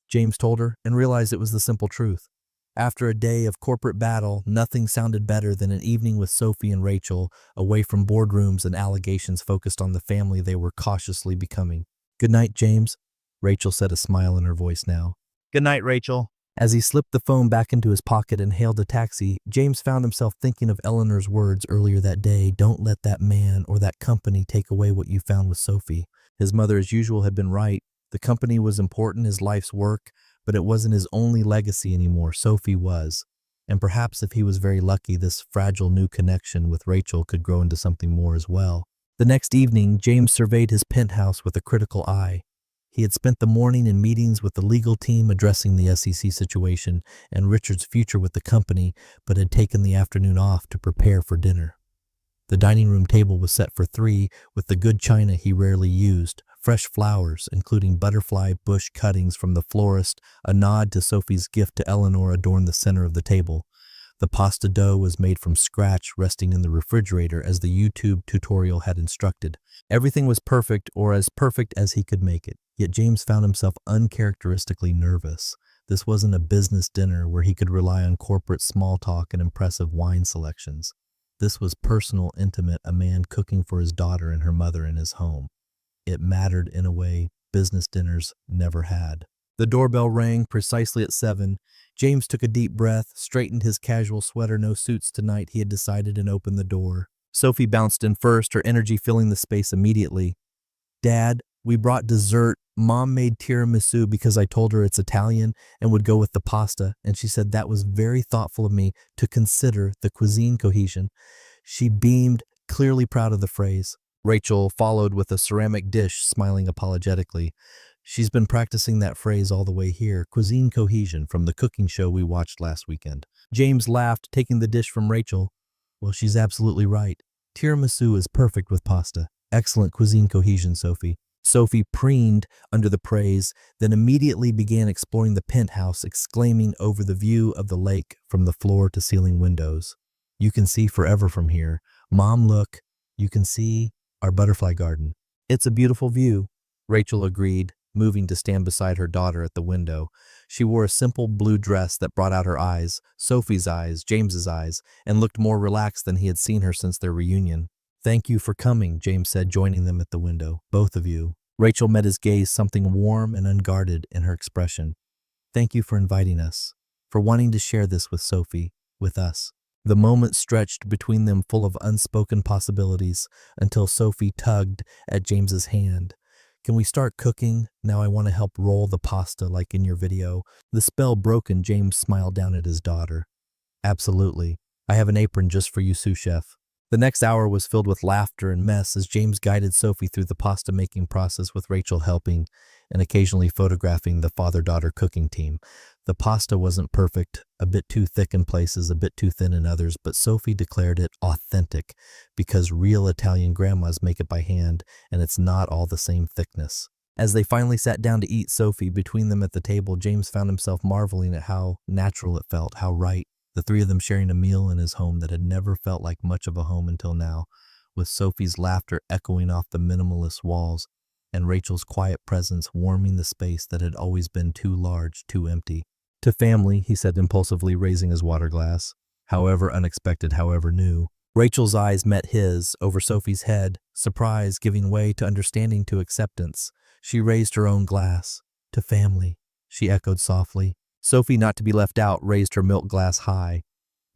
James told her, and realized it was the simple truth. After a day of corporate battle, nothing sounded better than an evening with Sophie and Rachel, away from boardrooms and allegations focused on the family they were cautiously becoming. "Good night, James," Rachel said, a smile in her voice now. "Good night, Rachel." As he slipped the phone back into his pocket and hailed a taxi, James found himself thinking of Eleanor's words earlier that day, "Don't let that man or that company take away what you found with Sophie." His mother, as usual, had been right. The company was important, his life's work, but it wasn't his only legacy anymore. Sophie was. And perhaps if he was very lucky, this fragile new connection with Rachel could grow into something more as well. The next evening, James surveyed his penthouse with a critical eye. He had spent the morning in meetings with the legal team addressing the SEC situation and Richard's future with the company, but had taken the afternoon off to prepare for dinner. The dining room table was set for 3 with the good china he rarely used, fresh flowers, including butterfly bush cuttings from the florist, a nod to Sophie's gift to Eleanor, adorned the center of the table. The pasta dough was made from scratch, resting in the refrigerator as the YouTube tutorial had instructed. Everything was perfect, or as perfect as he could make it, yet James found himself uncharacteristically nervous. This wasn't a business dinner where he could rely on corporate small talk and impressive wine selections. This was personal, intimate, a man cooking for his daughter and her mother in his home. It mattered in a way business dinners never had. The doorbell rang precisely at 7. James took a deep breath, straightened his casual sweater, no suits tonight, he had decided, and opened the door. Sophie bounced in first, her energy filling the space immediately. Dad, we brought dessert. Mom made tiramisu because I told her it's Italian and would go with the pasta, and she said that was very thoughtful of me to consider the cuisine cohesion. She beamed, clearly proud of the phrase. Rachel followed with a ceramic dish, smiling apologetically. She's been practicing that phrase all the way here, cuisine cohesion, from the cooking show we watched last weekend. James laughed, taking the dish from Rachel. Well, she's absolutely right. Tiramisu is perfect with pasta. Excellent cuisine cohesion, Sophie. Sophie preened under the praise, then immediately began exploring the penthouse, exclaiming over the view of the lake from the floor-to-ceiling windows. You can see forever from here. Mom, look. You can see our butterfly garden. It's a beautiful view, Rachel agreed, moving to stand beside her daughter at the window. She wore a simple blue dress that brought out her eyes, Sophie's eyes, James's eyes, and looked more relaxed than he had seen her since their reunion. Thank you for coming, James said, joining them at the window. Both of you. Rachel met his gaze, something warm and unguarded in her expression. Thank you for inviting us, for wanting to share this with Sophie, with us. The moment stretched between them full of unspoken possibilities until Sophie tugged at James's hand. Can we start cooking? Now I want to help roll the pasta like in your video. The spell broken, James smiled down at his daughter. Absolutely. I have an apron just for you, sous chef. The next hour was filled with laughter and mess as James guided Sophie through the pasta-making process, with Rachel helping and occasionally photographing the father-daughter cooking team. The pasta wasn't perfect, a bit too thick in places, a bit too thin in others, but Sophie declared it authentic because real Italian grandmas make it by hand and it's not all the same thickness. As they finally sat down to eat, Sophie between them at the table, James found himself marveling at how natural it felt, how right. The three of them sharing a meal in his home that had never felt like much of a home until now, with Sophie's laughter echoing off the minimalist walls and Rachel's quiet presence warming the space that had always been too large, too empty. To family, he said impulsively, raising his water glass. However unexpected, however new. Rachel's eyes met his over Sophie's head, surprise giving way to understanding, to acceptance. She raised her own glass. To family, she echoed softly. Sophie, not to be left out, raised her milk glass high.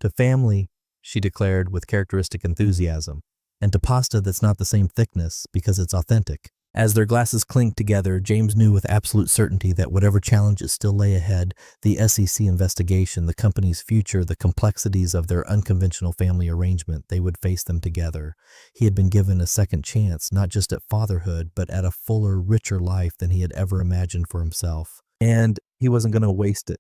To family, she declared with characteristic enthusiasm. And to pasta that's not the same thickness because it's authentic. As their glasses clinked together, James knew with absolute certainty that whatever challenges still lay ahead, the SEC investigation, the company's future, the complexities of their unconventional family arrangement, they would face them together. He had been given a second chance, not just at fatherhood, but at a fuller, richer life than he had ever imagined for himself. And he wasn't going to waste it.